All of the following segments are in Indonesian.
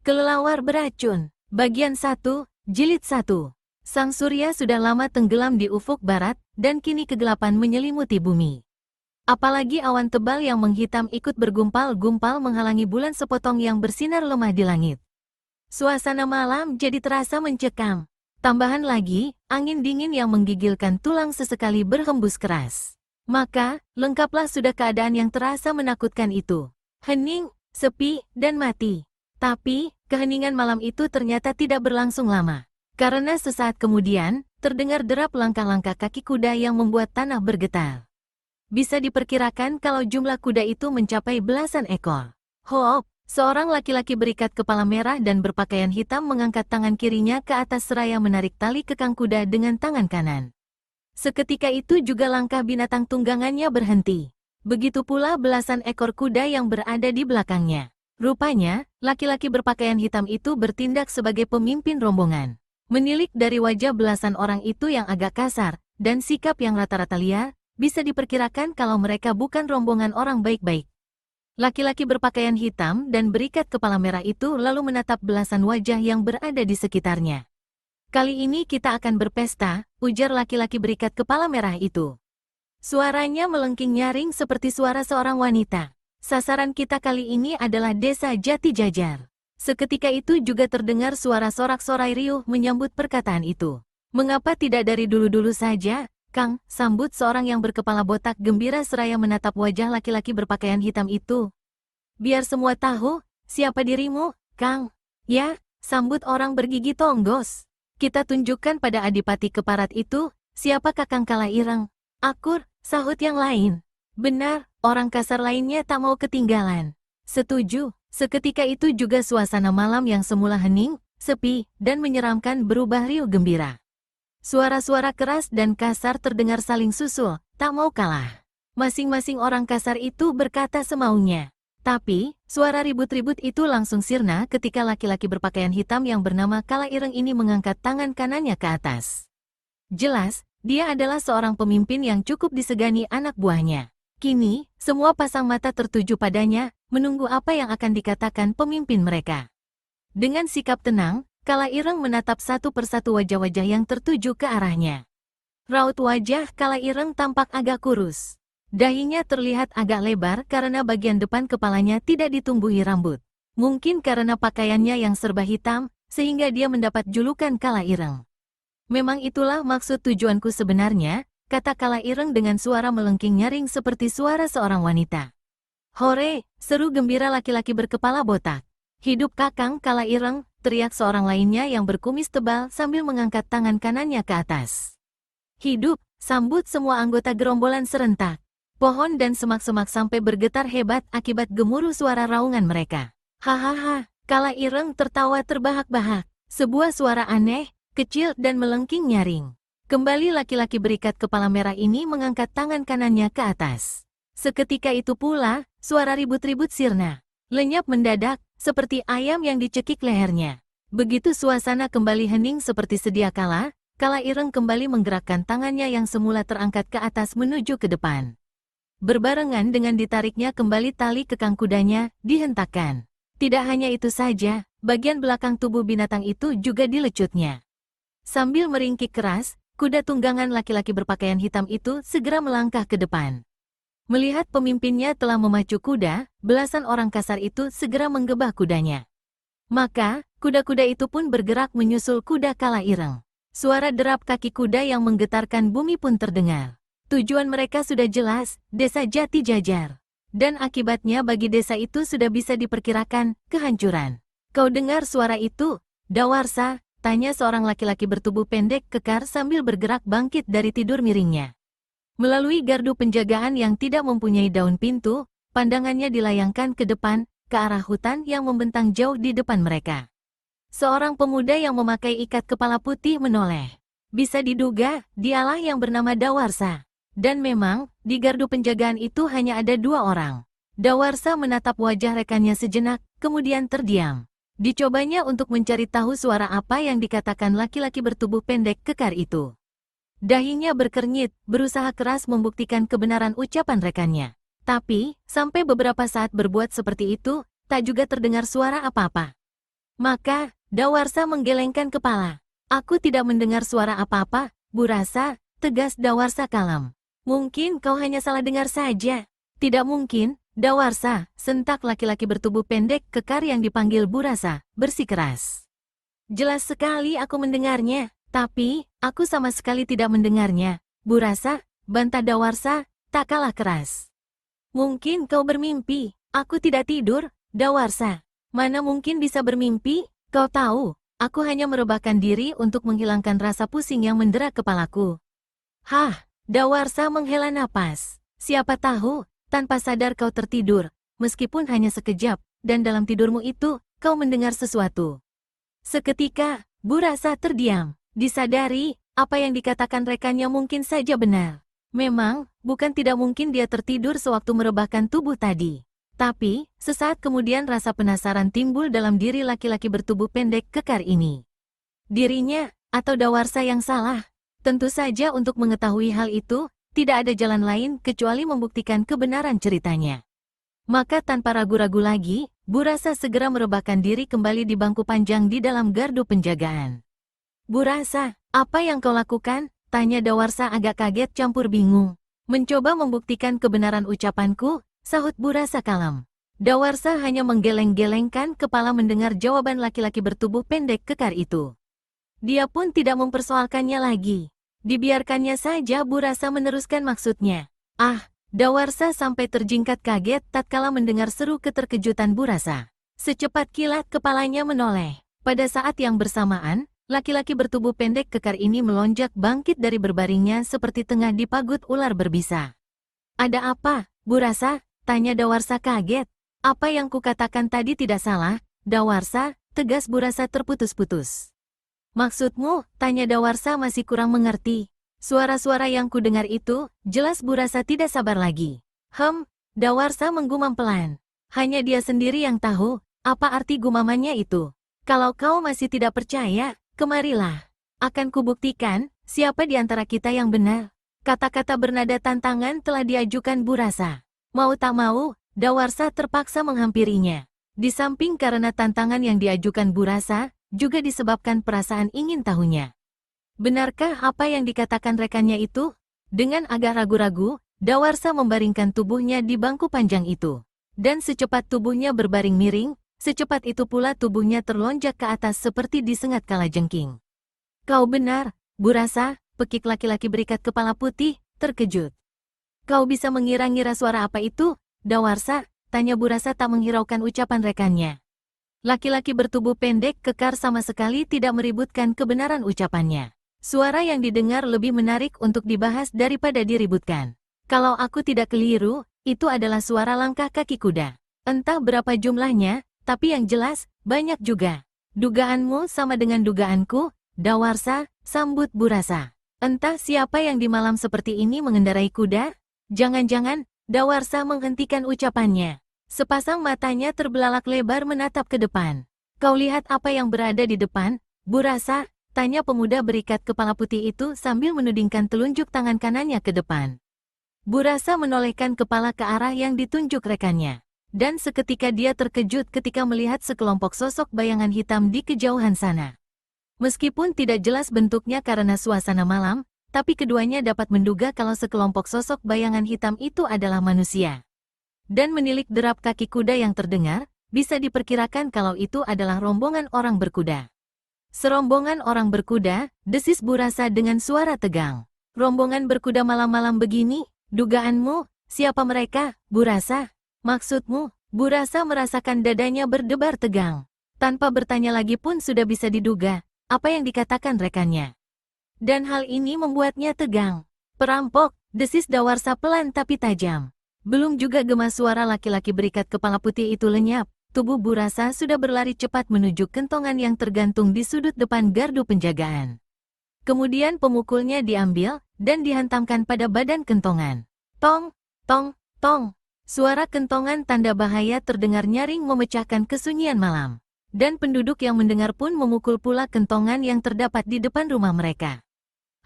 Kelelawar beracun. Bagian 1, Jilid 1. Sang surya sudah lama tenggelam di ufuk barat, dan kini kegelapan menyelimuti bumi. Apalagi awan tebal yang menghitam ikut bergumpal-gumpal menghalangi bulan sepotong yang bersinar lemah di langit. Suasana malam jadi terasa mencekam. Tambahan lagi, angin dingin yang menggigilkan tulang sesekali berhembus keras. Maka, lengkaplah sudah keadaan yang terasa menakutkan itu. Hening, sepi, dan mati. Tapi, keheningan malam itu ternyata tidak berlangsung lama. Karena sesaat kemudian, terdengar derap langkah-langkah kaki kuda yang membuat tanah bergetar. Bisa diperkirakan kalau jumlah kuda itu mencapai belasan ekor. Hoop, seorang laki-laki berikat kepala merah dan berpakaian hitam mengangkat tangan kirinya ke atas seraya menarik tali kekang kuda dengan tangan kanan. Seketika itu juga langkah binatang tunggangannya berhenti. Begitu pula belasan ekor kuda yang berada di belakangnya. Rupanya, laki-laki berpakaian hitam itu bertindak sebagai pemimpin rombongan. Menilik dari wajah belasan orang itu yang agak kasar, dan sikap yang rata-rata liar, bisa diperkirakan kalau mereka bukan rombongan orang baik-baik. Laki-laki berpakaian hitam dan berikat kepala merah itu lalu menatap belasan wajah yang berada di sekitarnya. Kali ini kita akan berpesta, ujar laki-laki berikat kepala merah itu. Suaranya melengking nyaring seperti suara seorang wanita. Sasaran kita kali ini adalah desa Jati Jajar. Seketika itu juga terdengar suara sorak-sorai riuh menyambut perkataan itu. Mengapa tidak dari dulu-dulu saja, Kang? Sambut seorang yang berkepala botak gembira seraya menatap wajah laki-laki berpakaian hitam itu. Biar semua tahu, siapa dirimu, Kang? Ya, sambut orang bergigi tonggos. Kita tunjukkan pada adipati keparat itu, siapa Kakang Kalaireng. Akur, sahut yang lain. Benar, orang kasar lainnya tak mau ketinggalan. Setuju, seketika itu juga suasana malam yang semula hening, sepi, dan menyeramkan berubah riuh gembira. Suara-suara keras dan kasar terdengar saling susul, tak mau kalah. Masing-masing orang kasar itu berkata semaunya. Tapi, suara ribut-ribut itu langsung sirna ketika laki-laki berpakaian hitam yang bernama Kalaireng ini mengangkat tangan kanannya ke atas. Jelas, dia adalah seorang pemimpin yang cukup disegani anak buahnya. Kini, semua pasang mata tertuju padanya, menunggu apa yang akan dikatakan pemimpin mereka. Dengan sikap tenang, Kalaireng menatap satu persatu wajah-wajah yang tertuju ke arahnya. Raut wajah Kalaireng tampak agak kurus. Dahinya terlihat agak lebar karena bagian depan kepalanya tidak ditumbuhi rambut. Mungkin karena pakaiannya yang serba hitam, sehingga dia mendapat julukan Kalaireng. Memang itulah maksud tujuanku sebenarnya, kata Kalaireng dengan suara melengking nyaring seperti suara seorang wanita. Hore, seru gembira laki-laki berkepala botak. Hidup Kakang Kalaireng, teriak seorang lainnya yang berkumis tebal sambil mengangkat tangan kanannya ke atas. Hidup, sambut semua anggota gerombolan serentak. Pohon dan semak-semak sampai bergetar hebat akibat gemuruh suara raungan mereka. Hahaha, Kalaireng tertawa terbahak-bahak. Sebuah suara aneh, kecil dan melengking nyaring. Kembali laki-laki berikat kepala merah ini mengangkat tangan kanannya ke atas. Seketika itu pula, suara ribut-ribut sirna. Lenyap mendadak, seperti ayam yang dicekik lehernya. Begitu suasana kembali hening seperti sedia kala, Kalaireng kembali menggerakkan tangannya yang semula terangkat ke atas menuju ke depan. Berbarengan dengan ditariknya kembali tali kekang kudanya, dihentakkan. Tidak hanya itu saja, bagian belakang tubuh binatang itu juga dilecutnya. Sambil meringkik keras, kuda tunggangan laki-laki berpakaian hitam itu segera melangkah ke depan. Melihat pemimpinnya telah memacu kuda, belasan orang kasar itu segera menggebah kudanya. Maka, kuda-kuda itu pun bergerak menyusul kuda Kalaireng. Suara derap kaki kuda yang menggetarkan bumi pun terdengar. Tujuan mereka sudah jelas, desa Jati Jajar. Dan akibatnya bagi desa itu sudah bisa diperkirakan, kehancuran. Kau dengar suara itu, Dawarsa? Tanya seorang laki-laki bertubuh pendek kekar sambil bergerak bangkit dari tidur miringnya. Melalui gardu penjagaan yang tidak mempunyai daun pintu, pandangannya dilayangkan ke depan, ke arah hutan yang membentang jauh di depan mereka. Seorang pemuda yang memakai ikat kepala putih menoleh. Bisa diduga, dialah yang bernama Dawarsa. Dan memang, di gardu penjagaan itu hanya ada dua orang. Dawarsa menatap wajah rekannya sejenak, kemudian terdiam. Dicobanya untuk mencari tahu suara apa yang dikatakan laki-laki bertubuh pendek kekar itu. Dahinya berkernyit, berusaha keras membuktikan kebenaran ucapan rekannya. Tapi, sampai beberapa saat berbuat seperti itu, tak juga terdengar suara apa-apa. Maka, Dawarsa menggelengkan kepala. Aku tidak mendengar suara apa-apa, Burasa, tegas Dawarsa kalem. Mungkin kau hanya salah dengar saja. Tidak mungkin, Dawarsa, sentak laki-laki bertubuh pendek kekar yang dipanggil Burasa, bersikeras. Jelas sekali aku mendengarnya, tapi, aku sama sekali tidak mendengarnya. Burasa, bantah Dawarsa, tak kalah keras. Mungkin kau bermimpi, aku tidak tidur, Dawarsa. Mana mungkin bisa bermimpi, kau tahu, aku hanya merebahkan diri untuk menghilangkan rasa pusing yang mendera kepalaku. Hah, Dawarsa menghela napas. Siapa tahu, tanpa sadar kau tertidur, meskipun hanya sekejap, dan dalam tidurmu itu, kau mendengar sesuatu. Seketika, Burasa terdiam. Disadari, apa yang dikatakan rekannya mungkin saja benar. Memang, bukan tidak mungkin dia tertidur sewaktu merebahkan tubuh tadi. Tapi, sesaat kemudian rasa penasaran timbul dalam diri laki-laki bertubuh pendek kekar ini. Dirinya, atau Dawarsa yang salah? Tentu saja untuk mengetahui hal itu, tidak ada jalan lain kecuali membuktikan kebenaran ceritanya. Maka tanpa ragu-ragu lagi, Burasa segera merebahkan diri kembali di bangku panjang di dalam gardu penjagaan. Burasa, apa yang kau lakukan? Tanya Dawarsa agak kaget campur bingung. Mencoba membuktikan kebenaran ucapanku, sahut Burasa kalem. Dawarsa hanya menggeleng-gelengkan kepala mendengar jawaban laki-laki bertubuh pendek kekar itu. Dia pun tidak mempersoalkannya lagi. Dibiarkannya saja Burasa meneruskan maksudnya. Ah, Dawarsa sampai terjingkat kaget tatkala mendengar seru keterkejutan Burasa. Secepat kilat kepalanya menoleh. Pada saat yang bersamaan, laki-laki bertubuh pendek kekar ini melonjak bangkit dari berbaringnya seperti tengah dipagut ular berbisa. Ada apa, Burasa? Tanya Dawarsa kaget. Apa yang kukatakan tadi tidak salah, Dawarsa, tegas Burasa terputus-putus. Maksudmu, tanya Dawarsa masih kurang mengerti. Suara-suara yang kudengar itu, jelas Burasa tidak sabar lagi. Dawarsa menggumam pelan. Hanya dia sendiri yang tahu, apa arti gumamannya itu. Kalau kau masih tidak percaya, kemarilah. Akan kubuktikan, siapa di antara kita yang benar. Kata-kata bernada tantangan telah diajukan Burasa. Mau tak mau, Dawarsa terpaksa menghampirinya. Di samping karena tantangan yang diajukan Burasa, juga disebabkan perasaan ingin tahunya. Benarkah apa yang dikatakan rekannya itu? Dengan agak ragu-ragu, Dawarsa membaringkan tubuhnya di bangku panjang itu. Dan secepat tubuhnya berbaring miring, secepat itu pula tubuhnya terlonjak ke atas seperti disengat kalajengking. Kau benar, Burasa, pekik laki-laki berikat kepala putih, terkejut. Kau bisa mengira-ngira suara apa itu, Dawarsa? Tanya Burasa tak menghiraukan ucapan rekannya. Laki-laki bertubuh pendek kekar sama sekali tidak meributkan kebenaran ucapannya. Suara yang didengar lebih menarik untuk dibahas daripada diributkan. Kalau aku tidak keliru, itu adalah suara langkah kaki kuda. Entah berapa jumlahnya, tapi yang jelas, banyak juga. Dugaanmu sama dengan dugaanku, Dawarsa, sambut Burasa. Entah siapa yang di malam seperti ini mengendarai kuda? Jangan-jangan, Dawarsa menghentikan ucapannya. Sepasang matanya terbelalak lebar menatap ke depan. Kau lihat apa yang berada di depan, Burasa? Tanya pemuda berikat kepala putih itu sambil menudingkan telunjuk tangan kanannya ke depan. Burasa menolehkan kepala ke arah yang ditunjuk rekannya. Dan seketika dia terkejut ketika melihat sekelompok sosok bayangan hitam di kejauhan sana. Meskipun tidak jelas bentuknya karena suasana malam, tapi keduanya dapat menduga kalau sekelompok sosok bayangan hitam itu adalah manusia. Dan menilik derap kaki kuda yang terdengar, bisa diperkirakan kalau itu adalah rombongan orang berkuda. Serombongan orang berkuda, desis Burasa dengan suara tegang. Rombongan berkuda malam-malam begini, dugaanmu, siapa mereka, Burasa? Maksudmu, Burasa merasakan dadanya berdebar tegang. Tanpa bertanya lagi pun sudah bisa diduga, apa yang dikatakan rekannya. Dan hal ini membuatnya tegang. Perampok, desis Dawarsa pelan tapi tajam. Belum juga gema suara laki-laki berikat kepala putih itu lenyap, tubuh Burasa sudah berlari cepat menuju kentongan yang tergantung di sudut depan gardu penjagaan. Kemudian pemukulnya diambil, dan dihantamkan pada badan kentongan. Tong, tong, tong. Suara kentongan tanda bahaya terdengar nyaring memecahkan kesunyian malam. Dan penduduk yang mendengar pun memukul pula kentongan yang terdapat di depan rumah mereka.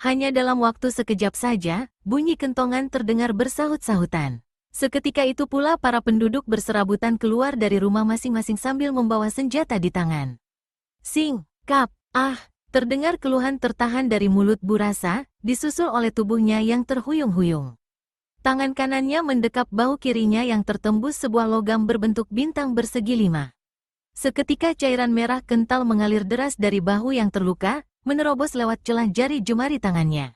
Hanya dalam waktu sekejap saja, bunyi kentongan terdengar bersahut-sahutan. Seketika itu pula para penduduk berserabutan keluar dari rumah masing-masing sambil membawa senjata di tangan. Sing, kap, ah, terdengar keluhan tertahan dari mulut Bu Rasa, disusul oleh tubuhnya yang terhuyung-huyung. Tangan kanannya mendekap bahu kirinya yang tertembus sebuah logam berbentuk bintang bersegi 5. Seketika cairan merah kental mengalir deras dari bahu yang terluka, menerobos lewat celah jari jemari tangannya.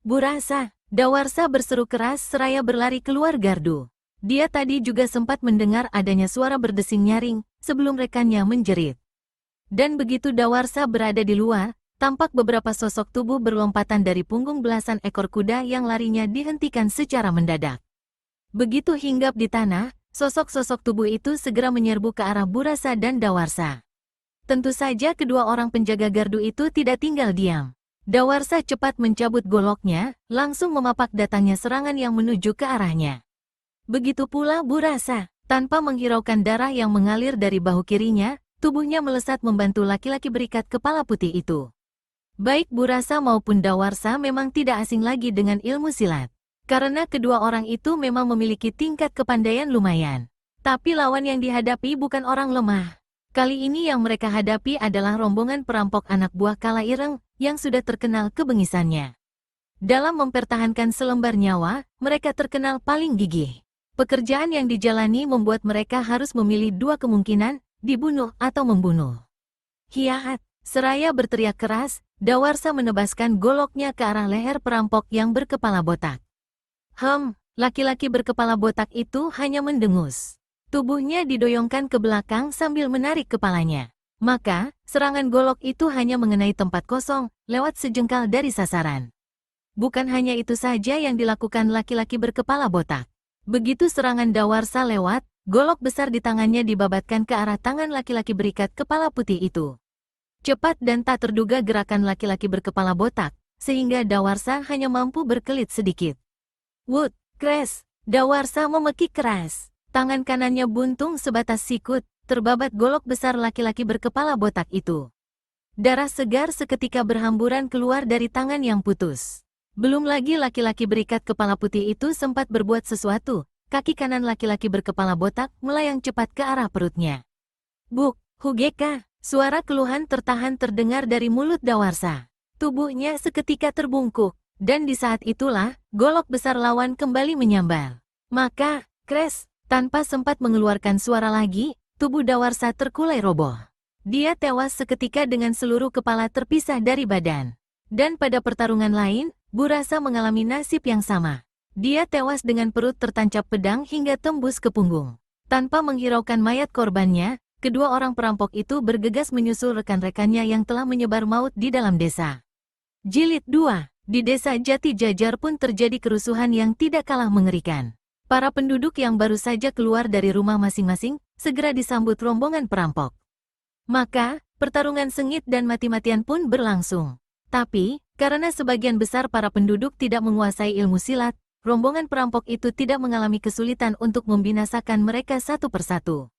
Bu Rasa, Dawarsa berseru keras seraya berlari keluar gardu. Dia tadi juga sempat mendengar adanya suara berdesing nyaring, sebelum rekannya menjerit. Dan begitu Dawarsa berada di luar, tampak beberapa sosok tubuh berlompatan dari punggung belasan ekor kuda yang larinya dihentikan secara mendadak. Begitu hinggap di tanah, sosok-sosok tubuh itu segera menyerbu ke arah Bu Rasa dan Dawarsa. Tentu saja kedua orang penjaga gardu itu tidak tinggal diam. Dawarsa cepat mencabut goloknya, langsung memapak datangnya serangan yang menuju ke arahnya. Begitu pula Bu Rasa, tanpa menghiraukan darah yang mengalir dari bahu kirinya, tubuhnya melesat membantu laki-laki berikat kepala putih itu. Baik Bu Rasa maupun Dawarsa memang tidak asing lagi dengan ilmu silat. Karena kedua orang itu memang memiliki tingkat kepandaian lumayan. Tapi lawan yang dihadapi bukan orang lemah. Kali ini yang mereka hadapi adalah rombongan perampok anak buah Kala Ireng yang sudah terkenal kebengisannya. Dalam mempertahankan selembar nyawa, mereka terkenal paling gigih. Pekerjaan yang dijalani membuat mereka harus memilih dua kemungkinan, dibunuh atau membunuh. Hiat, seraya berteriak keras, Dawarsa menebaskan goloknya ke arah leher perampok yang berkepala botak. Laki-laki berkepala botak itu hanya mendengus. Tubuhnya didoyongkan ke belakang sambil menarik kepalanya. Maka, serangan golok itu hanya mengenai tempat kosong, lewat sejengkal dari sasaran. Bukan hanya itu saja yang dilakukan laki-laki berkepala botak. Begitu serangan Dawarsa lewat, golok besar di tangannya dibabatkan ke arah tangan laki-laki berikat kepala putih itu. Cepat dan tak terduga gerakan laki-laki berkepala botak, sehingga Dawarsa hanya mampu berkelit sedikit. Wut, kres, Dawarsa memekik keras. Tangan kanannya buntung sebatas sikut, terbabat golok besar laki-laki berkepala botak itu. Darah segar seketika berhamburan keluar dari tangan yang putus. Belum lagi laki-laki berikat kepala putih itu sempat berbuat sesuatu, kaki kanan laki-laki berkepala botak melayang cepat ke arah perutnya. Buk, Hugeka, suara keluhan tertahan terdengar dari mulut Dawarsa. Tubuhnya seketika terbungkuk. Dan di saat itulah, golok besar lawan kembali menyambar. Maka, kres, tanpa sempat mengeluarkan suara lagi, tubuh Dawarsa terkulai roboh. Dia tewas seketika dengan seluruh kepala terpisah dari badan. Dan pada pertarungan lain, Bu Rasa mengalami nasib yang sama. Dia tewas dengan perut tertancap pedang hingga tembus ke punggung. Tanpa menghiraukan mayat korbannya, kedua orang perampok itu bergegas menyusul rekan-rekannya yang telah menyebar maut di dalam desa. Jilid 2. Di desa Jati Jajar pun terjadi kerusuhan yang tidak kalah mengerikan. Para penduduk yang baru saja keluar dari rumah masing-masing, segera disambut rombongan perampok. Maka, pertarungan sengit dan mati-matian pun berlangsung. Tapi, karena sebagian besar para penduduk tidak menguasai ilmu silat, rombongan perampok itu tidak mengalami kesulitan untuk membinasakan mereka satu persatu.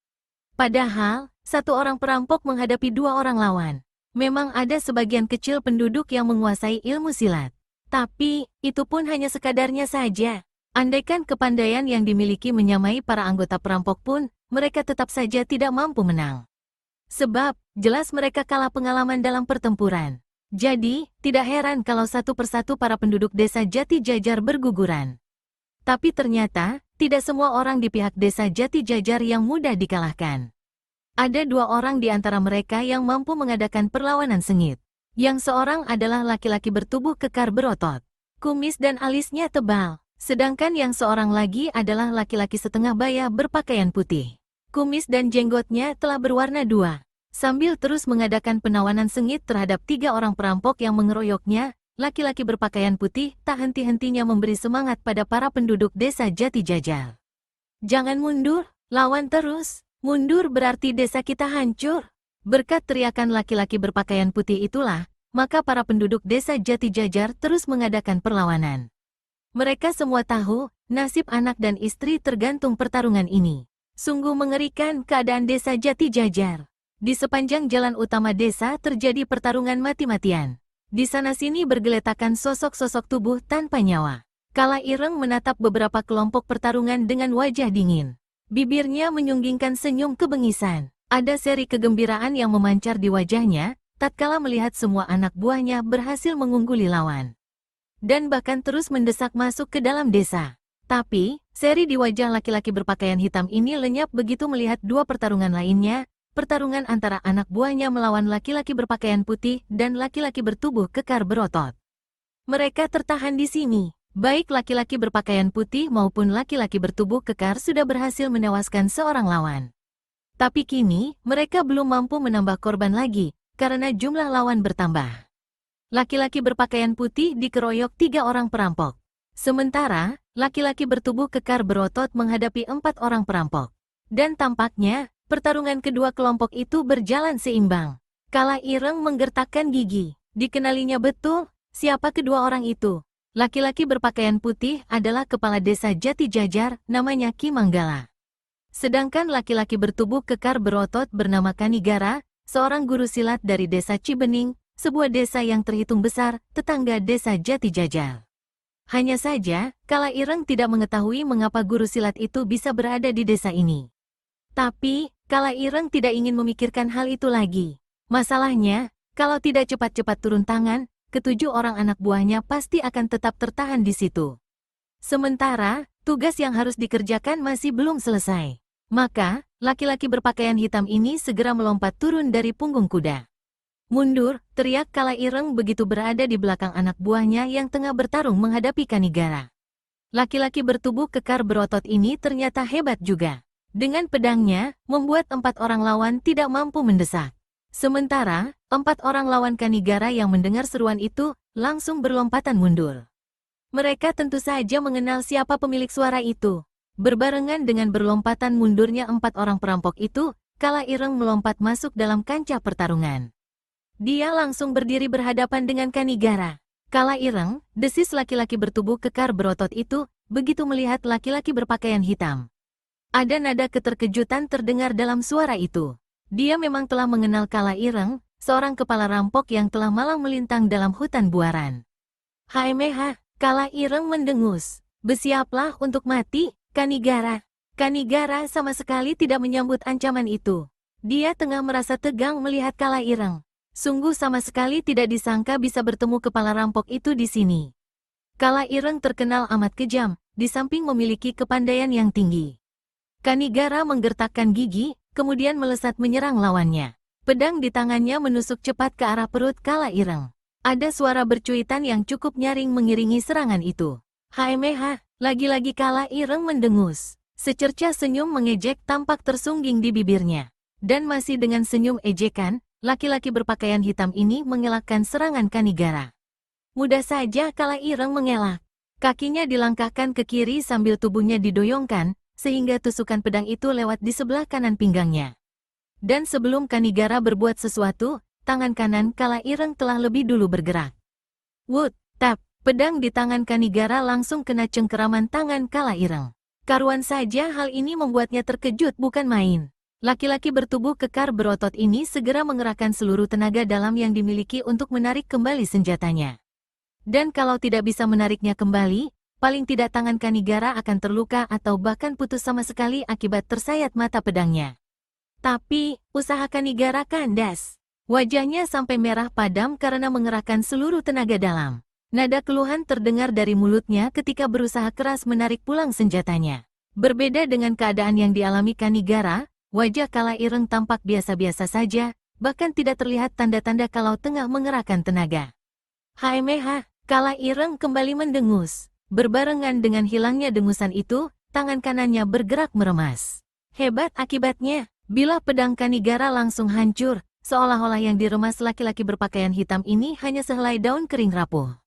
Padahal, satu orang perampok menghadapi dua orang lawan. Memang ada sebagian kecil penduduk yang menguasai ilmu silat. Tapi, itu pun hanya sekadarnya saja. Andaikan kepandaian yang dimiliki menyamai para anggota perampok pun, mereka tetap saja tidak mampu menang. Sebab, jelas mereka kalah pengalaman dalam pertempuran. Jadi, tidak heran kalau satu persatu para penduduk desa Jati Jajar berguguran. Tapi ternyata, tidak semua orang di pihak desa Jati Jajar yang mudah dikalahkan. Ada dua orang di antara mereka yang mampu mengadakan perlawanan sengit. Yang seorang adalah laki-laki bertubuh kekar berotot. Kumis dan alisnya tebal. Sedangkan yang seorang lagi adalah laki-laki setengah baya berpakaian putih. Kumis dan jenggotnya telah berwarna dua. Sambil terus mengadakan penawanan sengit terhadap tiga orang perampok yang mengeroyoknya, laki-laki berpakaian putih tak henti-hentinya memberi semangat pada para penduduk desa Jati Jajar. Jangan mundur, lawan terus. Mundur berarti desa kita hancur. Berkat teriakan laki-laki berpakaian putih itulah, maka para penduduk desa Jati Jajar terus mengadakan perlawanan. Mereka semua tahu, nasib anak dan istri tergantung pertarungan ini. Sungguh mengerikan keadaan desa Jati Jajar. Di sepanjang jalan utama desa terjadi pertarungan mati-matian. Di sana-sini bergeletakan sosok-sosok tubuh tanpa nyawa. Kala Ireng menatap beberapa kelompok pertarungan dengan wajah dingin. Bibirnya menyunggingkan senyum kebengisan. Ada seri kegembiraan yang memancar di wajahnya, tatkala melihat semua anak buahnya berhasil mengungguli lawan. Dan bahkan terus mendesak masuk ke dalam desa. Tapi, seri di wajah laki-laki berpakaian hitam ini lenyap begitu melihat dua pertarungan lainnya, pertarungan antara anak buahnya melawan laki-laki berpakaian putih dan laki-laki bertubuh kekar berotot. Mereka tertahan di sini. Baik laki-laki berpakaian putih maupun laki-laki bertubuh kekar sudah berhasil menewaskan seorang lawan. Tapi kini, mereka belum mampu menambah korban lagi, karena jumlah lawan bertambah. Laki-laki berpakaian putih dikeroyok 3 orang perampok. Sementara, laki-laki bertubuh kekar berotot menghadapi 4 orang perampok. Dan tampaknya, pertarungan kedua kelompok itu berjalan seimbang. Kala Ireng menggertakkan gigi. Dikenalinya betul, siapa kedua orang itu? Laki-laki berpakaian putih adalah kepala desa Jati Jajar, namanya Ki Manggala. Sedangkan laki-laki bertubuh kekar berotot bernama Kanigara, seorang guru silat dari desa Cibening, sebuah desa yang terhitung besar, tetangga desa Jati Jajar. Hanya saja, Kala Ireng tidak mengetahui mengapa guru silat itu bisa berada di desa ini. Tapi, Kala Ireng tidak ingin memikirkan hal itu lagi. Masalahnya, kalau tidak cepat-cepat turun tangan, ketujuh orang anak buahnya pasti akan tetap tertahan di situ. Sementara, tugas yang harus dikerjakan masih belum selesai. Maka, laki-laki berpakaian hitam ini segera melompat turun dari punggung kuda. Mundur, teriak Kala Ireng begitu berada di belakang anak buahnya yang tengah bertarung menghadapi Kanigara. Laki-laki bertubuh kekar berotot ini ternyata hebat juga. Dengan pedangnya, membuat 4 orang lawan tidak mampu mendesak. Sementara, 4 orang lawan Kanigara yang mendengar seruan itu, langsung berlompatan mundur. Mereka tentu saja mengenal siapa pemilik suara itu. Berbarengan dengan berlompatan mundurnya 4 orang perampok itu, Kala Ireng melompat masuk dalam kancah pertarungan. Dia langsung berdiri berhadapan dengan Kanigara. Kala Ireng, desis laki-laki bertubuh kekar berotot itu, begitu melihat laki-laki berpakaian hitam. Ada nada keterkejutan terdengar dalam suara itu. Dia memang telah mengenal Kala Ireng, seorang kepala rampok yang telah malang melintang dalam hutan buaran. Haimeha, Kala Ireng mendengus. Bersiaplah untuk mati, Kanigara. Kanigara sama sekali tidak menyambut ancaman itu. Dia tengah merasa tegang melihat Kala Ireng. Sungguh sama sekali tidak disangka bisa bertemu kepala rampok itu di sini. Kala Ireng terkenal amat kejam, di samping memiliki kepandaian yang tinggi. Kanigara menggertakkan gigi, kemudian melesat menyerang lawannya. Pedang di tangannya menusuk cepat ke arah perut Kala Ireng. Ada suara bercuitan yang cukup nyaring mengiringi serangan itu. Haimeha, lagi-lagi Kala Ireng mendengus. Secercah senyum mengejek tampak tersungging di bibirnya. Dan masih dengan senyum ejekan, laki-laki berpakaian hitam ini mengelakkan serangan Kanigara. Mudah saja Kala Ireng mengelak. Kakinya dilangkahkan ke kiri sambil tubuhnya didoyongkan, sehingga tusukan pedang itu lewat di sebelah kanan pinggangnya. Dan sebelum Kanigara berbuat sesuatu, tangan kanan Kala Ireng telah lebih dulu bergerak. Wut, tap, pedang di tangan Kanigara langsung kena cengkeraman tangan Kala Ireng. Karuan saja hal ini membuatnya terkejut bukan main. Laki-laki bertubuh kekar berotot ini segera mengerahkan seluruh tenaga dalam yang dimiliki untuk menarik kembali senjatanya. Dan kalau tidak bisa menariknya kembali, paling tidak tangan Kanigara akan terluka atau bahkan putus sama sekali akibat tersayat mata pedangnya. Tapi, usaha Kanigara kandas. Wajahnya sampai merah padam karena mengerahkan seluruh tenaga dalam. Nada keluhan terdengar dari mulutnya ketika berusaha keras menarik pulang senjatanya. Berbeda dengan keadaan yang dialami Kanigara, wajah Kala Ireng tampak biasa-biasa saja, bahkan tidak terlihat tanda-tanda kalau tengah mengerahkan tenaga. Haimeha, Kala Ireng kembali mendengus. Berbarengan dengan hilangnya dengusan itu, tangan kanannya bergerak meremas. Hebat akibatnya, bilah pedang Kanigara langsung hancur, seolah-olah yang diremas laki-laki berpakaian hitam ini hanya sehelai daun kering rapuh.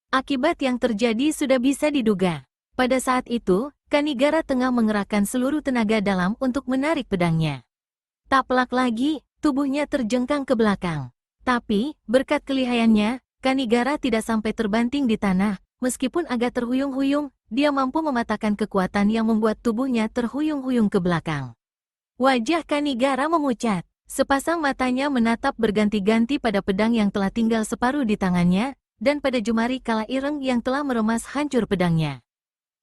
Akibat yang terjadi sudah bisa diduga. Pada saat itu, Kanigara tengah mengerahkan seluruh tenaga dalam untuk menarik pedangnya. Tak pelak lagi, tubuhnya terjengkang ke belakang. Tapi, berkat kelihayannya, Kanigara tidak sampai terbanting di tanah. Meskipun agak terhuyung-huyung, dia mampu mematahkan kekuatan yang membuat tubuhnya terhuyung-huyung ke belakang. Wajah Kanigara memucat. Sepasang matanya menatap berganti-ganti pada pedang yang telah tinggal separuh di tangannya, dan pada jemari Kala Ireng yang telah meremas hancur pedangnya.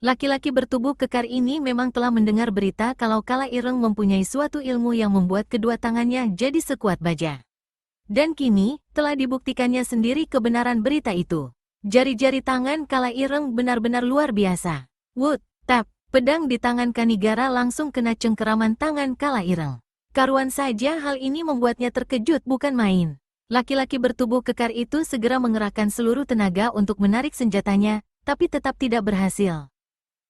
Laki-laki bertubuh kekar ini memang telah mendengar berita kalau Kala Ireng mempunyai suatu ilmu yang membuat kedua tangannya jadi sekuat baja. Dan kini, telah dibuktikannya sendiri kebenaran berita itu. Jari-jari tangan Kala Ireng benar-benar luar biasa. Wut, tap, pedang di tangan Kanigara langsung kena cengkeraman tangan Kala Ireng. Karuan saja hal ini membuatnya terkejut bukan main. Laki-laki bertubuh kekar itu segera mengerahkan seluruh tenaga untuk menarik senjatanya, tapi tetap tidak berhasil.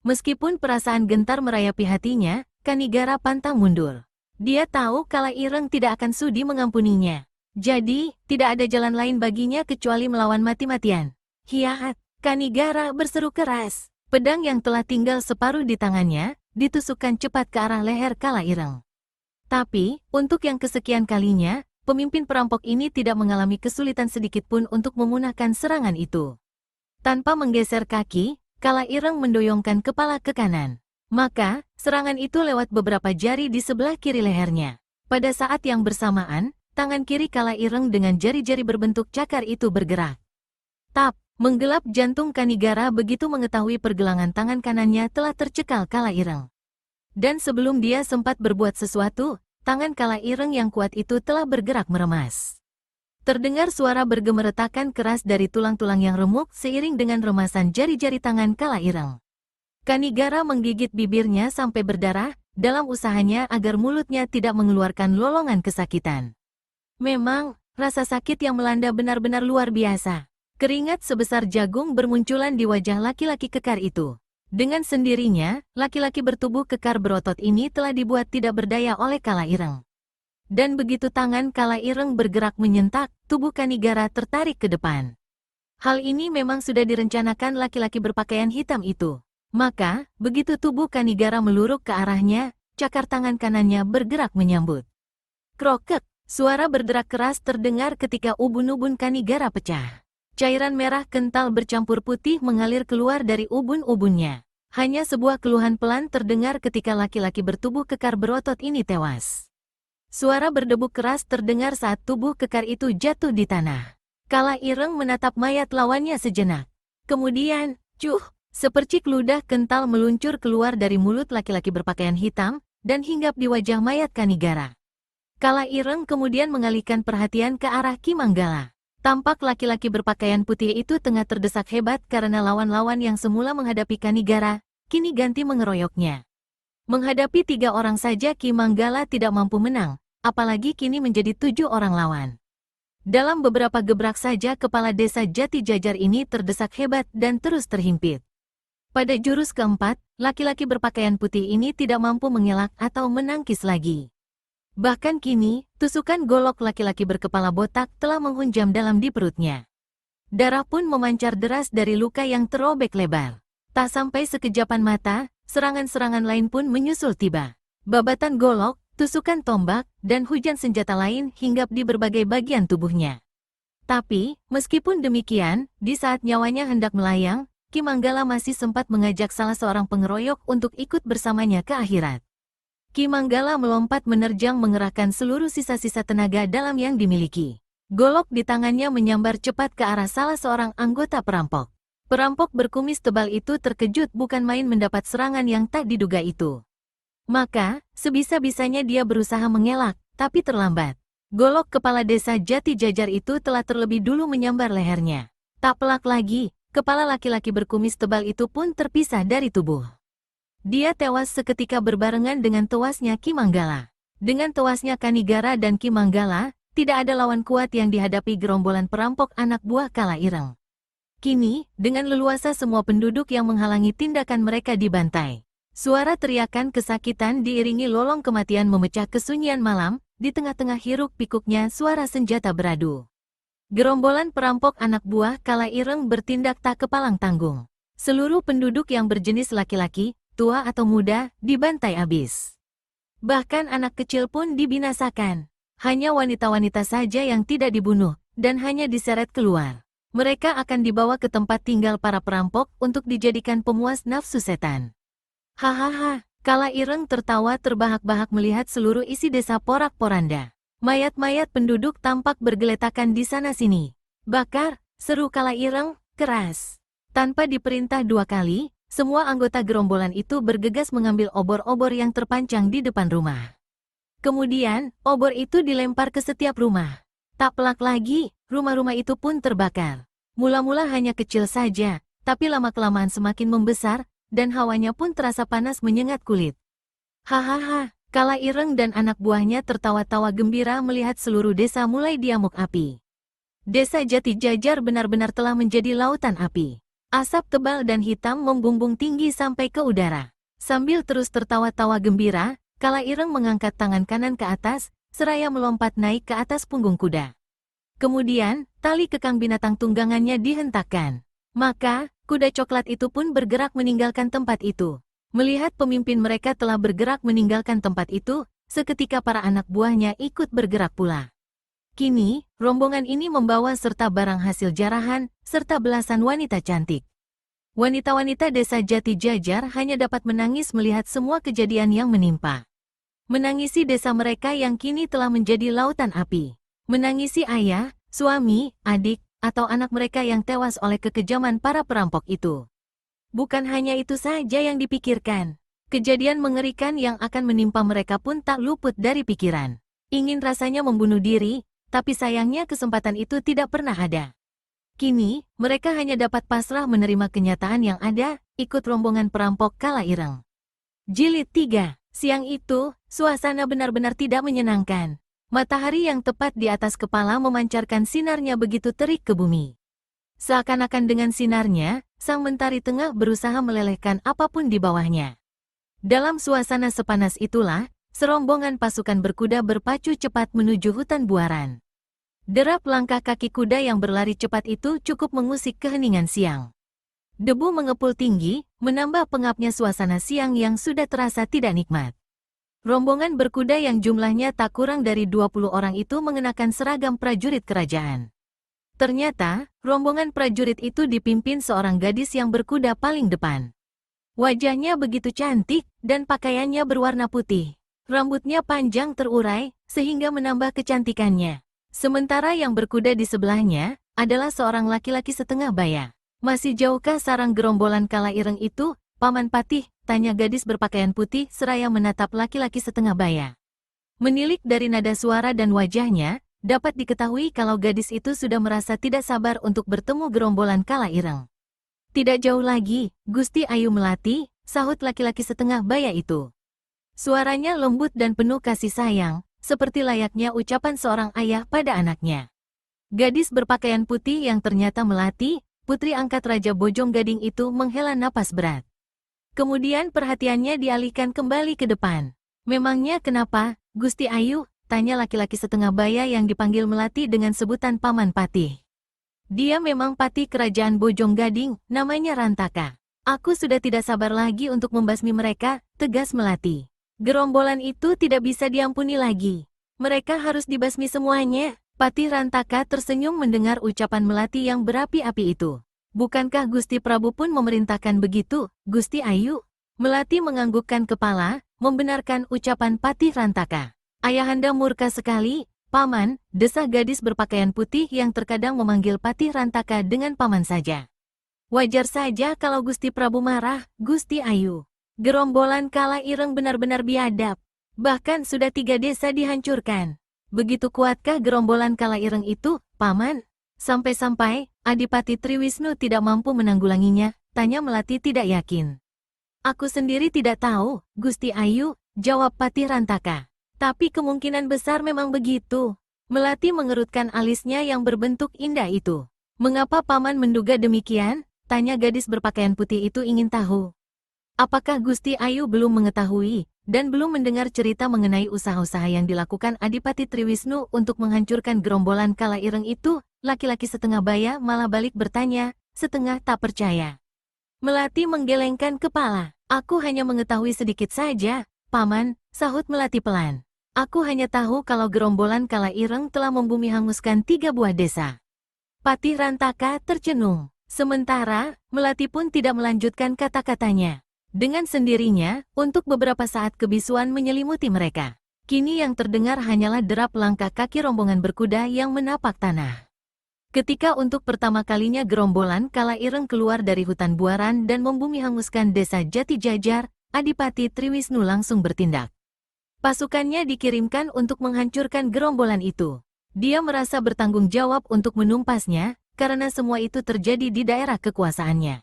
Meskipun perasaan gentar merayapi hatinya, Kanigara pantang mundur. Dia tahu Kala Ireng tidak akan sudi mengampuninya. Jadi, tidak ada jalan lain baginya kecuali melawan mati-matian. Hiat, Kanigara berseru keras. Pedang yang telah tinggal separuh di tangannya, ditusukkan cepat ke arah leher Kala Ireng. Tapi, untuk yang kesekian kalinya, pemimpin perampok ini tidak mengalami kesulitan sedikitpun untuk memunahkan serangan itu. Tanpa menggeser kaki, Kala Ireng mendoyongkan kepala ke kanan. Maka, serangan itu lewat beberapa jari di sebelah kiri lehernya. Pada saat yang bersamaan, tangan kiri Kala Ireng dengan jari-jari berbentuk cakar itu bergerak. Tap, menggelap jantung Kanigara begitu mengetahui pergelangan tangan kanannya telah tercekal Kala Ireng. Dan sebelum dia sempat berbuat sesuatu, tangan Kala Ireng yang kuat itu telah bergerak meremas. Terdengar suara bergemeretakan keras dari tulang-tulang yang remuk seiring dengan remasan jari-jari tangan Kala Ireng. Kanigara menggigit bibirnya sampai berdarah, dalam usahanya agar mulutnya tidak mengeluarkan lolongan kesakitan. Memang, rasa sakit yang melanda benar-benar luar biasa. Keringat sebesar jagung bermunculan di wajah laki-laki kekar itu. Dengan sendirinya, laki-laki bertubuh kekar berotot ini telah dibuat tidak berdaya oleh Kala Ireng. Dan begitu tangan Kala Ireng bergerak menyentak, tubuh Kanigara tertarik ke depan. Hal ini memang sudah direncanakan laki-laki berpakaian hitam itu. Maka, begitu tubuh Kanigara meluruk ke arahnya, cakar tangan kanannya bergerak menyambut. Krokek, suara berderak keras terdengar ketika ubun-ubun Kanigara pecah. Cairan merah kental bercampur putih mengalir keluar dari ubun-ubunnya. Hanya sebuah keluhan pelan terdengar ketika laki-laki bertubuh kekar berotot ini tewas. Suara berdebuk keras terdengar saat tubuh kekar itu jatuh di tanah. Kala Ireng menatap mayat lawannya sejenak. Kemudian, sepercik ludah kental meluncur keluar dari mulut laki-laki berpakaian hitam, dan hinggap di wajah mayat Kanigara. Kala Ireng kemudian mengalihkan perhatian ke arah Ki Manggala. Tampak laki-laki berpakaian putih itu tengah terdesak hebat karena lawan-lawan yang semula menghadapi Kanigara, kini ganti mengeroyoknya. Menghadapi 3 orang saja Ki Manggala tidak mampu menang. Apalagi kini menjadi 7 orang lawan. Dalam beberapa gebrak saja kepala desa Jati Jajar ini terdesak hebat dan terus terhimpit. Pada jurus keempat, laki-laki berpakaian putih ini tidak mampu mengelak atau menangkis lagi. Bahkan kini, tusukan golok laki-laki berkepala botak telah menghunjam dalam di perutnya. Darah pun memancar deras dari luka yang terobek lebar. Tak sampai sekejapan mata, serangan-serangan lain pun menyusul tiba. Babatan golok, tusukan tombak, dan hujan senjata lain hinggap di berbagai bagian tubuhnya. Tapi, meskipun demikian, di saat nyawanya hendak melayang, Ki Manggala masih sempat mengajak salah seorang pengeroyok untuk ikut bersamanya ke akhirat. Ki Manggala melompat menerjang mengerahkan seluruh sisa-sisa tenaga dalam yang dimiliki. Golok di tangannya menyambar cepat ke arah salah seorang anggota perampok. Perampok berkumis tebal itu terkejut bukan main mendapat serangan yang tak diduga itu. Maka, sebisa-bisanya dia berusaha mengelak, tapi terlambat. Golok kepala desa Jati Jajar itu telah terlebih dulu menyambar lehernya. Tak pelak lagi, kepala laki-laki berkumis tebal itu pun terpisah dari tubuh. Dia tewas seketika berbarengan dengan tewasnya Ki Manggala. Dengan tewasnya Kanigara dan Ki Manggala, tidak ada lawan kuat yang dihadapi gerombolan perampok anak buah Kala Ireng. Kini, dengan leluasa semua penduduk yang menghalangi tindakan mereka dibantai. Suara teriakan kesakitan diiringi lolong kematian memecah kesunyian malam, di tengah-tengah hiruk-pikuknya suara senjata beradu. Gerombolan perampok anak buah Kala Ireng bertindak tak kepalang tanggung. Seluruh penduduk yang berjenis laki-laki, tua atau muda, dibantai habis. Bahkan anak kecil pun dibinasakan. Hanya wanita-wanita saja yang tidak dibunuh, dan hanya diseret keluar. Mereka akan dibawa ke tempat tinggal para perampok untuk dijadikan pemuas nafsu setan. Hahaha, Kala Ireng tertawa terbahak-bahak melihat seluruh isi desa porak-poranda. Mayat-mayat penduduk tampak bergeletakan di sana-sini. Bakar, seru Kala Ireng, keras. Tanpa diperintah 2 kali, semua anggota gerombolan itu bergegas mengambil obor-obor yang terpancang di depan rumah. Kemudian, obor itu dilempar ke setiap rumah. Tak pelak lagi, rumah-rumah itu pun terbakar. Mula-mula hanya kecil saja, tapi lama-kelamaan semakin membesar, dan hawanya pun terasa panas menyengat kulit. Hahaha, Kala Ireng dan anak buahnya tertawa-tawa gembira melihat seluruh desa mulai diamuk api. Desa Jati Jajar benar-benar telah menjadi lautan api. Asap tebal dan hitam membumbung tinggi sampai ke udara. Sambil terus tertawa-tawa gembira, Kala Ireng mengangkat tangan kanan ke atas, seraya melompat naik ke atas punggung kuda. Kemudian, tali kekang binatang tunggangannya dihentakkan. Maka, kuda coklat itu pun bergerak meninggalkan tempat itu. Melihat pemimpin mereka telah bergerak meninggalkan tempat itu, seketika para anak buahnya ikut bergerak pula. Kini, rombongan ini membawa serta barang hasil jarahan, serta belasan wanita cantik. Wanita-wanita desa Jati Jajar hanya dapat menangis melihat semua kejadian yang menimpa. Menangisi desa mereka yang kini telah menjadi lautan api. Menangisi ayah, suami, adik, atau anak mereka yang tewas oleh kekejaman para perampok itu. Bukan hanya itu saja yang dipikirkan. Kejadian mengerikan yang akan menimpa mereka pun tak luput dari pikiran. Ingin rasanya membunuh diri, tapi sayangnya kesempatan itu tidak pernah ada. Kini, mereka hanya dapat pasrah menerima kenyataan yang ada, ikut rombongan perampok Kala Ireng. Jilid 3. Siang itu, suasana benar-benar tidak menyenangkan. Matahari yang tepat di atas kepala memancarkan sinarnya begitu terik ke bumi. Seakan-akan dengan sinarnya, sang mentari tengah berusaha melelehkan apapun di bawahnya. Dalam suasana sepanas itulah, serombongan pasukan berkuda berpacu cepat menuju hutan buaran. Derap langkah kaki kuda yang berlari cepat itu cukup mengusik keheningan siang. Debu mengepul tinggi, menambah pengapnya suasana siang yang sudah terasa tidak nikmat. Rombongan berkuda yang jumlahnya tak kurang dari 20 orang itu mengenakan seragam prajurit kerajaan. Ternyata, rombongan prajurit itu dipimpin seorang gadis yang berkuda paling depan. Wajahnya begitu cantik, dan pakaiannya berwarna putih. Rambutnya panjang terurai, sehingga menambah kecantikannya. Sementara yang berkuda di sebelahnya, adalah seorang laki-laki setengah baya. Masih jauhkah sarang gerombolan Kala Ireng itu, Paman Patih? Tanya gadis berpakaian putih seraya menatap laki-laki setengah baya. Menilik dari nada suara dan wajahnya, dapat diketahui kalau gadis itu sudah merasa tidak sabar untuk bertemu gerombolan Kala Ireng. Tidak jauh lagi, Gusti Ayu Melati, sahut laki-laki setengah baya itu. Suaranya lembut dan penuh kasih sayang, seperti layaknya ucapan seorang ayah pada anaknya. Gadis berpakaian putih yang ternyata Melati, putri angkat Raja Bojong Gading itu menghela napas berat. Kemudian perhatiannya dialihkan kembali ke depan. Memangnya kenapa, Gusti Ayu? Tanya laki-laki setengah baya yang dipanggil Melati dengan sebutan Paman Patih. Dia memang patih kerajaan Bojong Gading, namanya Rantaka. Aku sudah tidak sabar lagi untuk membasmi mereka, tegas Melati. Gerombolan itu tidak bisa diampuni lagi. Mereka harus dibasmi semuanya. Patih Rantaka tersenyum mendengar ucapan Melati yang berapi-api itu. Bukankah Gusti Prabu pun memerintahkan begitu, Gusti Ayu? Melati menganggukkan kepala, membenarkan ucapan Patih Rantaka. Ayahanda murka sekali, Paman, desah gadis berpakaian putih yang terkadang memanggil Patih Rantaka dengan Paman saja. Wajar saja kalau Gusti Prabu marah, Gusti Ayu. Gerombolan Kala Ireng benar-benar biadab. Bahkan sudah 3 desa dihancurkan. Begitu kuatkah gerombolan Kala Ireng itu, Paman? Sampai-sampai, Adipati Triwisnu tidak mampu menanggulanginya, tanya Melati tidak yakin. Aku sendiri tidak tahu, Gusti Ayu, jawab Patih Rantaka. Tapi kemungkinan besar memang begitu. Melati mengerutkan alisnya yang berbentuk indah itu. Mengapa Paman menduga demikian? Tanya gadis berpakaian putih itu ingin tahu. Apakah Gusti Ayu belum mengetahui, dan belum mendengar cerita mengenai usaha-usaha yang dilakukan Adipati Triwisnu untuk menghancurkan gerombolan Kala Ireng itu? Laki-laki setengah baya malah balik bertanya, setengah tak percaya. Melati menggelengkan kepala. Aku hanya mengetahui sedikit saja, Paman, sahut Melati pelan. Aku hanya tahu kalau gerombolan Kala Ireng telah membumi hanguskan 3 buah desa. Patih Rantaka tercenung. Sementara, Melati pun tidak melanjutkan kata-katanya. Dengan sendirinya, untuk beberapa saat kebisuan menyelimuti mereka. Kini yang terdengar hanyalah derap langkah kaki rombongan berkuda yang menapak tanah. Ketika untuk pertama kalinya gerombolan Kala Ireng keluar dari hutan Buaran dan membumi hanguskan desa Jati Jajar, Adipati Triwisnu langsung bertindak. Pasukannya dikirimkan untuk menghancurkan gerombolan itu. Dia merasa bertanggung jawab untuk menumpasnya, karena semua itu terjadi di daerah kekuasaannya.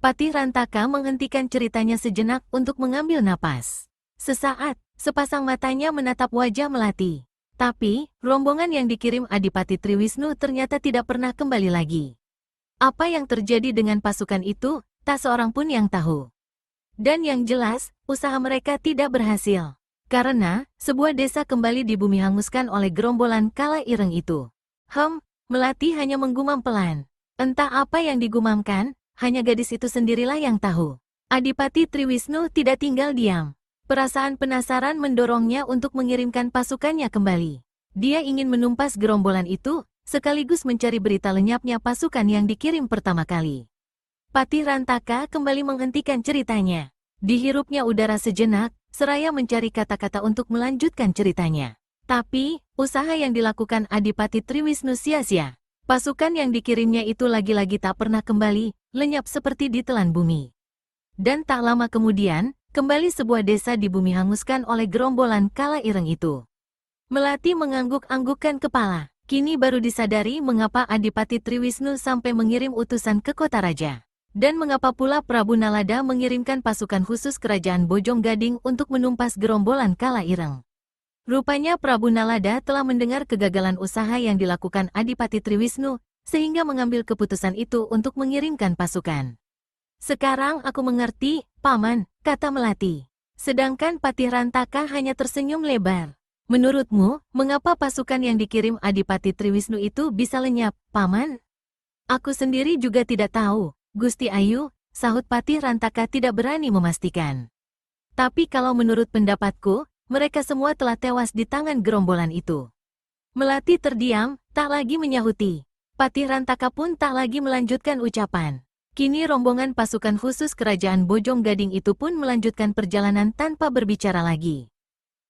Patih Rantaka menghentikan ceritanya sejenak untuk mengambil napas. Sesaat, sepasang matanya menatap wajah Melati. Tapi, rombongan yang dikirim Adipati Triwisnu ternyata tidak pernah kembali lagi. Apa yang terjadi dengan pasukan itu, tak seorang pun yang tahu. Dan yang jelas, usaha mereka tidak berhasil. Karena, sebuah desa kembali dibumi hanguskan oleh gerombolan Kala Ireng itu. Melati hanya menggumam pelan. Entah apa yang digumamkan, hanya gadis itu sendirilah yang tahu. Adipati Triwisnu tidak tinggal diam. Perasaan penasaran mendorongnya untuk mengirimkan pasukannya kembali. Dia ingin menumpas gerombolan itu, sekaligus mencari berita lenyapnya pasukan yang dikirim pertama kali. Patih Rantaka kembali menghentikan ceritanya. Dihirupnya udara sejenak, seraya mencari kata-kata untuk melanjutkan ceritanya. Tapi, usaha yang dilakukan Adipati Triwisnu sia-sia. Pasukan yang dikirimnya itu lagi-lagi tak pernah kembali, lenyap seperti ditelan bumi. Dan tak lama kemudian, kembali sebuah desa dibumi hanguskan oleh gerombolan Kala Ireng itu. Melati mengangguk-anggukkan kepala. Kini baru disadari mengapa Adipati Triwisnu sampai mengirim utusan ke kota raja. Dan mengapa pula Prabu Nalada mengirimkan pasukan khusus kerajaan Bojong Gading untuk menumpas gerombolan Kala Ireng. Rupanya Prabu Nalada telah mendengar kegagalan usaha yang dilakukan Adipati Triwisnu, sehingga mengambil keputusan itu untuk mengirimkan pasukan. Sekarang aku mengerti, Paman, kata Melati. Sedangkan Patih Rantaka hanya tersenyum lebar. Menurutmu, mengapa pasukan yang dikirim Adipati Triwisnu itu bisa lenyap, Paman? Aku sendiri juga tidak tahu, Gusti Ayu, sahut Patih Rantaka tidak berani memastikan. Tapi kalau menurut pendapatku, mereka semua telah tewas di tangan gerombolan itu. Melati terdiam, tak lagi menyahuti. Patih Rantaka pun tak lagi melanjutkan ucapan. Kini rombongan pasukan khusus kerajaan Bojong Gading itu pun melanjutkan perjalanan tanpa berbicara lagi.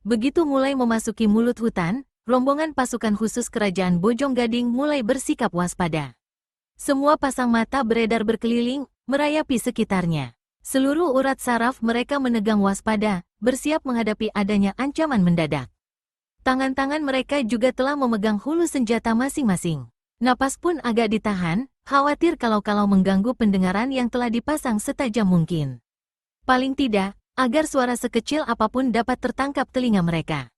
Begitu mulai memasuki mulut hutan, rombongan pasukan khusus kerajaan Bojong Gading mulai bersikap waspada. Semua pasang mata beredar berkeliling, merayapi sekitarnya. Seluruh urat saraf mereka menegang waspada, bersiap menghadapi adanya ancaman mendadak. Tangan-tangan mereka juga telah memegang hulu senjata masing-masing. Napas pun agak ditahan, khawatir kalau-kalau mengganggu pendengaran yang telah dipasang setajam mungkin. Paling tidak, agar suara sekecil apapun dapat tertangkap telinga mereka.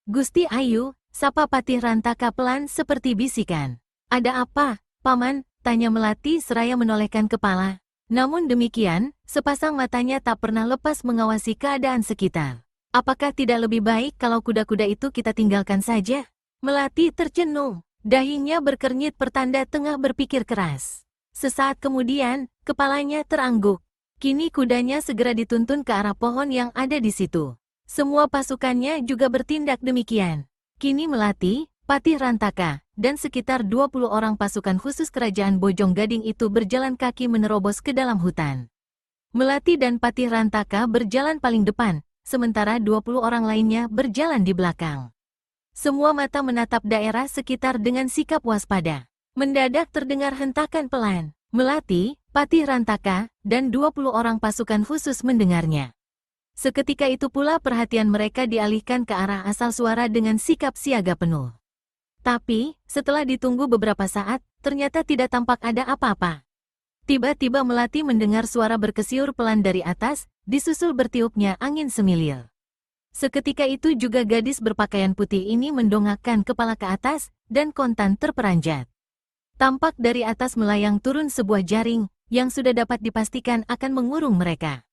Gusti Ayu, sapa Patih Rantaka pelan seperti bisikan. Ada apa, Paman? Tanya Melati seraya menolehkan kepala. Namun demikian, sepasang matanya tak pernah lepas mengawasi keadaan sekitar. Apakah tidak lebih baik kalau kuda-kuda itu kita tinggalkan saja? Melati tercenung. Dahinya berkernyit pertanda tengah berpikir keras. Sesaat kemudian, kepalanya terangguk. Kini kudanya segera dituntun ke arah pohon yang ada di situ. Semua pasukannya juga bertindak demikian. Kini Melati, Patih Rantaka, dan sekitar 20 orang pasukan khusus kerajaan Bojong Gading itu berjalan kaki menerobos ke dalam hutan. Melati dan Patih Rantaka berjalan paling depan, sementara 20 orang lainnya berjalan di belakang. Semua mata menatap daerah sekitar dengan sikap waspada. Mendadak terdengar hentakan pelan. Melati, Patih Rantaka, dan 20 orang pasukan khusus mendengarnya. Seketika itu pula perhatian mereka dialihkan ke arah asal suara dengan sikap siaga penuh. Tapi, setelah ditunggu beberapa saat, ternyata tidak tampak ada apa-apa. Tiba-tiba Melati mendengar suara berkesiur pelan dari atas, disusul bertiupnya angin semilir. Seketika itu juga gadis berpakaian putih ini mendongakkan kepala ke atas, dan kontan terperanjat. Tampak dari atas melayang turun sebuah jaring, yang sudah dapat dipastikan akan mengurung mereka.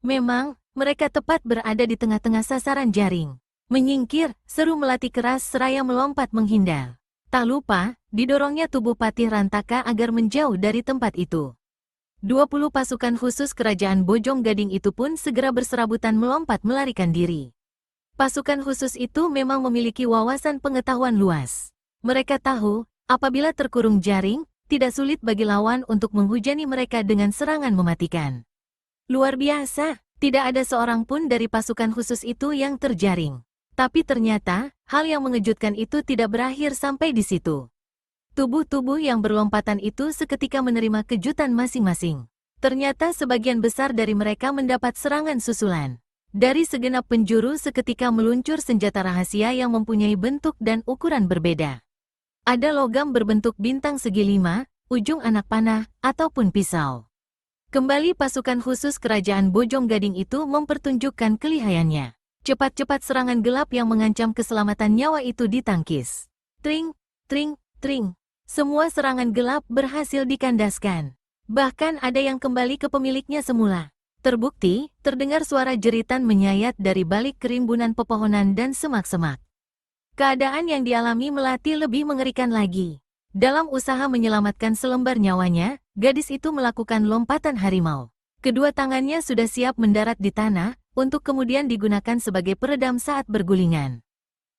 Memang, mereka tepat berada di tengah-tengah sasaran jaring. Menyingkir, seru Melati keras seraya melompat menghindar. Tak lupa, didorongnya tubuh Patih Rantaka agar menjauh dari tempat itu. 20 pasukan khusus kerajaan Bojong Gading itu pun segera berserabutan melompat melarikan diri. Pasukan khusus itu memang memiliki wawasan pengetahuan luas. Mereka tahu, apabila terkurung jaring, tidak sulit bagi lawan untuk menghujani mereka dengan serangan mematikan. Luar biasa, tidak ada seorang pun dari pasukan khusus itu yang terjaring. Tapi ternyata, hal yang mengejutkan itu tidak berakhir sampai di situ. Tubuh-tubuh yang berlompatan itu seketika menerima kejutan masing-masing. Ternyata sebagian besar dari mereka mendapat serangan susulan. Dari segenap penjuru seketika meluncur senjata rahasia yang mempunyai bentuk dan ukuran berbeda. Ada logam berbentuk bintang segi 5, ujung anak panah, ataupun pisau. Kembali pasukan khusus kerajaan Bojong Gading itu mempertunjukkan kelihayannya. Cepat-cepat serangan gelap yang mengancam keselamatan nyawa itu ditangkis. Tring, tring, tring. Semua serangan gelap berhasil dikandaskan. Bahkan ada yang kembali ke pemiliknya semula. Terbukti, terdengar suara jeritan menyayat dari balik kerimbunan pepohonan dan semak-semak. Keadaan yang dialami Melati lebih mengerikan lagi. Dalam usaha menyelamatkan selembar nyawanya, gadis itu melakukan lompatan harimau. Kedua tangannya sudah siap mendarat di tanah, untuk kemudian digunakan sebagai peredam saat bergulingan.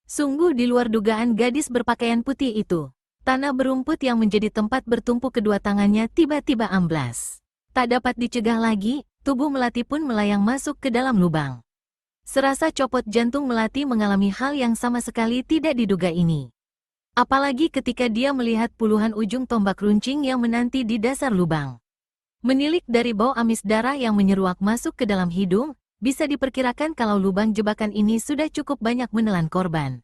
Sungguh di luar dugaan gadis berpakaian putih itu. Tanah berumput yang menjadi tempat bertumpu kedua tangannya tiba-tiba amblas. Tak dapat dicegah lagi, tubuh Melati pun melayang masuk ke dalam lubang. Serasa copot jantung Melati mengalami hal yang sama sekali tidak diduga ini. Apalagi ketika dia melihat puluhan ujung tombak runcing yang menanti di dasar lubang. Menilik dari bau amis darah yang menyeruak masuk ke dalam hidung, bisa diperkirakan kalau lubang jebakan ini sudah cukup banyak menelan korban.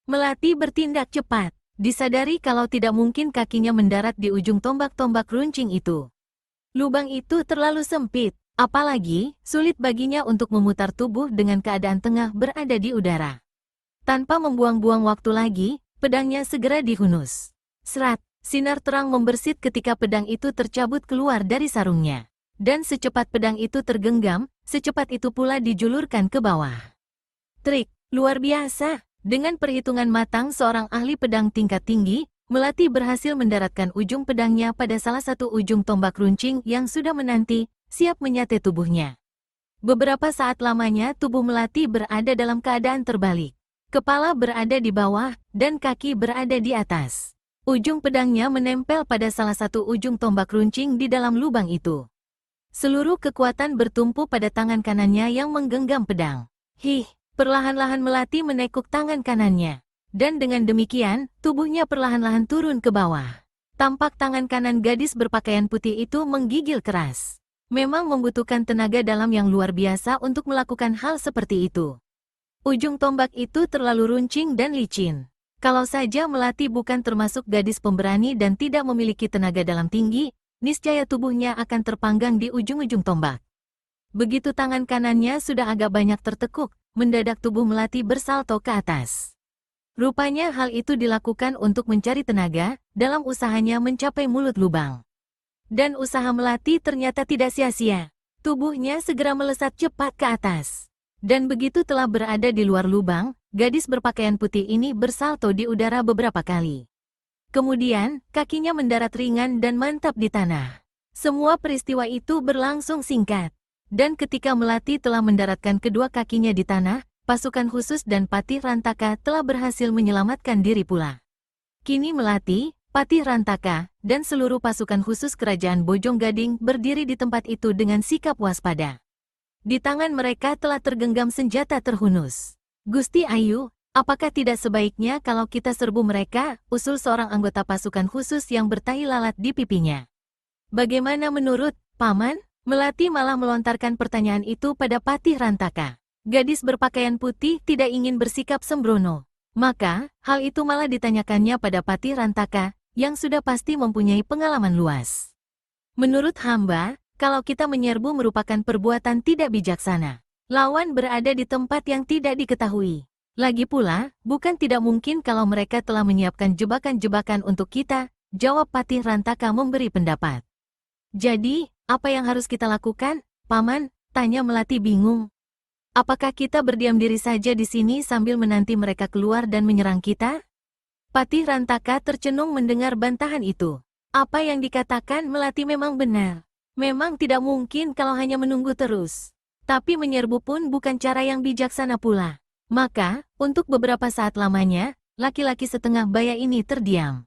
Melati bertindak cepat. Disadari kalau tidak mungkin kakinya mendarat di ujung tombak-tombak runcing itu. Lubang itu terlalu sempit, apalagi sulit baginya untuk memutar tubuh dengan keadaan tengah berada di udara. Tanpa membuang-buang waktu lagi, pedangnya segera dihunus. Serat, sinar terang membersit ketika pedang itu tercabut keluar dari sarungnya. Dan secepat pedang itu tergenggam, secepat itu pula dijulurkan ke bawah. Trik, luar biasa. Dengan perhitungan matang seorang ahli pedang tingkat tinggi, Melati berhasil mendaratkan ujung pedangnya pada salah satu ujung tombak runcing yang sudah menanti, siap menyate tubuhnya. Beberapa saat lamanya tubuh Melati berada dalam keadaan terbalik. Kepala berada di bawah, dan kaki berada di atas. Ujung pedangnya menempel pada salah satu ujung tombak runcing di dalam lubang itu. Seluruh kekuatan bertumpu pada tangan kanannya yang menggenggam pedang. Perlahan-lahan Melati menekuk tangan kanannya. Dan dengan demikian, tubuhnya perlahan-lahan turun ke bawah. Tampak tangan kanan gadis berpakaian putih itu menggigil keras. Memang membutuhkan tenaga dalam yang luar biasa untuk melakukan hal seperti itu. Ujung tombak itu terlalu runcing dan licin. Kalau saja Melati bukan termasuk gadis pemberani dan tidak memiliki tenaga dalam tinggi, niscaya tubuhnya akan terpanggang di ujung-ujung tombak. Begitu tangan kanannya sudah agak banyak tertekuk, mendadak tubuh Melati bersalto ke atas. Rupanya hal itu dilakukan untuk mencari tenaga dalam usahanya mencapai mulut lubang. Dan usaha Melati ternyata tidak sia-sia. Tubuhnya segera melesat cepat ke atas. Dan begitu telah berada di luar lubang, gadis berpakaian putih ini bersalto di udara beberapa kali. Kemudian, kakinya mendarat ringan dan mantap di tanah. Semua peristiwa itu berlangsung singkat. Dan ketika Melati telah mendaratkan kedua kakinya di tanah, pasukan khusus dan Patih Rantaka telah berhasil menyelamatkan diri pula. Kini Melati, Patih Rantaka, dan seluruh pasukan khusus kerajaan Bojong Gading berdiri di tempat itu dengan sikap waspada. Di tangan mereka telah tergenggam senjata terhunus. Gusti Ayu, apakah tidak sebaiknya kalau kita serbu mereka? Usul seorang anggota pasukan khusus yang bertahi lalat di pipinya. Bagaimana menurut Paman? Melati malah melontarkan pertanyaan itu pada Patih Rantaka. Gadis berpakaian putih tidak ingin bersikap sembrono. Maka, hal itu malah ditanyakannya pada Patih Rantaka, yang sudah pasti mempunyai pengalaman luas. Menurut hamba, kalau kita menyerbu merupakan perbuatan tidak bijaksana. Lawan berada di tempat yang tidak diketahui. Lagi pula, bukan tidak mungkin kalau mereka telah menyiapkan jebakan-jebakan untuk kita, jawab Patih Rantaka memberi pendapat. Jadi, apa yang harus kita lakukan, Paman? Tanya Melati bingung. Apakah kita berdiam diri saja di sini sambil menanti mereka keluar dan menyerang kita? Patih Rantaka tercenung mendengar bantahan itu. Apa yang dikatakan Melati memang benar. Memang tidak mungkin kalau hanya menunggu terus. Tapi menyerbu pun bukan cara yang bijaksana pula. Maka, untuk beberapa saat lamanya, laki-laki setengah baya ini terdiam.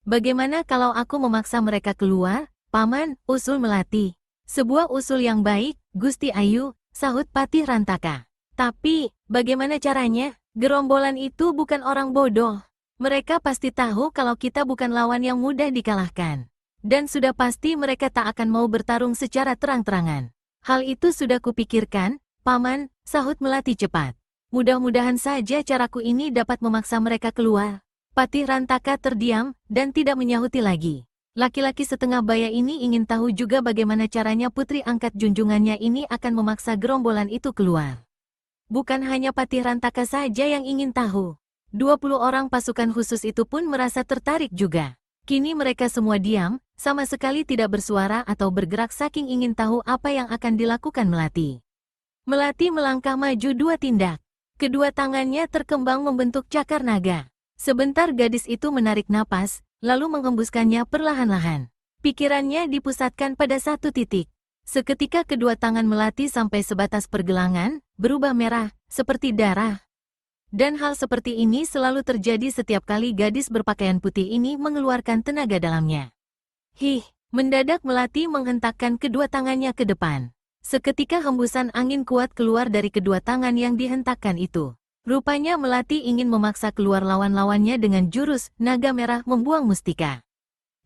Bagaimana kalau aku memaksa mereka keluar? Paman, usul Melati. Sebuah usul yang baik, Gusti Ayu, sahut Patih Rantaka. Tapi, bagaimana caranya? Gerombolan itu bukan orang bodoh. Mereka pasti tahu kalau kita bukan lawan yang mudah dikalahkan. Dan sudah pasti mereka tak akan mau bertarung secara terang-terangan. Hal itu sudah kupikirkan, Paman, sahut Melati cepat. Mudah-mudahan saja caraku ini dapat memaksa mereka keluar. Patih Rantaka terdiam, dan tidak menyahuti lagi. Laki-laki setengah baya ini ingin tahu juga bagaimana caranya putri angkat junjungannya ini akan memaksa gerombolan itu keluar. Bukan hanya Patih Rantaka saja yang ingin tahu. 20 orang pasukan khusus itu pun merasa tertarik juga. Kini mereka semua diam, sama sekali tidak bersuara atau bergerak saking ingin tahu apa yang akan dilakukan Melati. Melati melangkah maju 2 tindak. Kedua tangannya terkembang membentuk cakar naga. Sebentar gadis itu menarik napas, lalu menghembuskannya perlahan-lahan. Pikirannya dipusatkan pada satu titik. Seketika kedua tangan Melati sampai sebatas pergelangan, berubah merah, seperti darah. Dan hal seperti ini selalu terjadi setiap kali gadis berpakaian putih ini mengeluarkan tenaga dalamnya. Mendadak Melati menghentakkan kedua tangannya ke depan. Seketika hembusan angin kuat keluar dari kedua tangan yang dihentakkan itu. Rupanya Melati ingin memaksa keluar lawan-lawannya dengan jurus naga merah membuang mustika.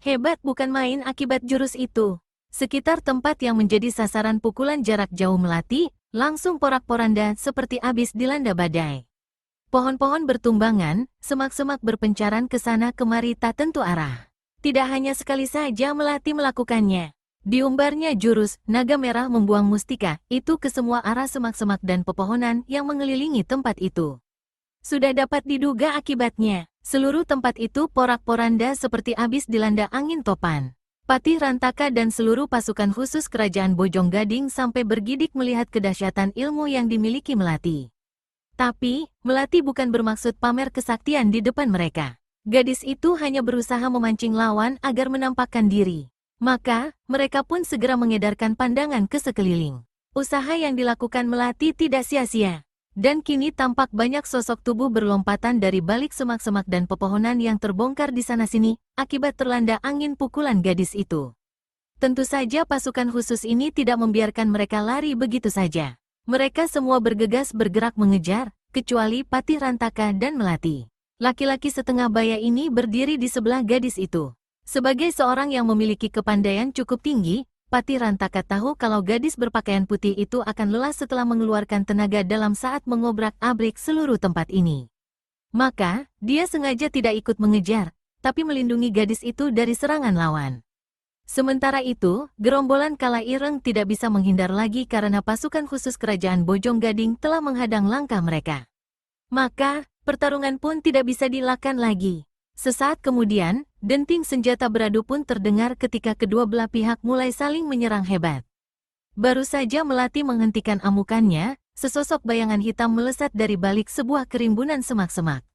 Hebat bukan main akibat jurus itu. Sekitar tempat yang menjadi sasaran pukulan jarak jauh Melati, langsung porak-poranda seperti abis dilanda badai. Pohon-pohon bertumbangan, semak-semak berpencaran ke sana kemari tak tentu arah. Tidak hanya sekali saja Melati melakukannya. Diumbarnya jurus, naga merah membuang mustika, itu ke semua arah semak-semak dan pepohonan yang mengelilingi tempat itu. Sudah dapat diduga akibatnya, seluruh tempat itu porak-poranda seperti abis dilanda angin topan. Patih Rantaka dan seluruh pasukan khusus kerajaan Bojong Gading sampai bergidik melihat kedahsyatan ilmu yang dimiliki Melati. Tapi, Melati bukan bermaksud pamer kesaktian di depan mereka. Gadis itu hanya berusaha memancing lawan agar menampakkan diri. Maka, mereka pun segera mengedarkan pandangan ke sekeliling. Usaha yang dilakukan Melati tidak sia-sia. Dan kini tampak banyak sosok tubuh berlompatan dari balik semak-semak dan pepohonan yang terbongkar di sana-sini, akibat terlanda angin pukulan gadis itu. Tentu saja pasukan khusus ini tidak membiarkan mereka lari begitu saja. Mereka semua bergegas bergerak mengejar, kecuali Patih Rantaka dan Melati. Laki-laki setengah baya ini berdiri di sebelah gadis itu. Sebagai seorang yang memiliki kepandaian cukup tinggi, Patih Rantaka tahu kalau gadis berpakaian putih itu akan lelah setelah mengeluarkan tenaga dalam saat mengobrak-abrik seluruh tempat ini. Maka, dia sengaja tidak ikut mengejar, tapi melindungi gadis itu dari serangan lawan. Sementara itu, gerombolan Kala Ireng tidak bisa menghindar lagi karena pasukan khusus kerajaan Bojong Gading telah menghadang langkah mereka. Maka, pertarungan pun tidak bisa dielakkan lagi. Sesaat kemudian, denting senjata beradu pun terdengar ketika kedua belah pihak mulai saling menyerang hebat. Baru saja Melati menghentikan amukannya, sesosok bayangan hitam melesat dari balik sebuah kerimbunan semak-semak.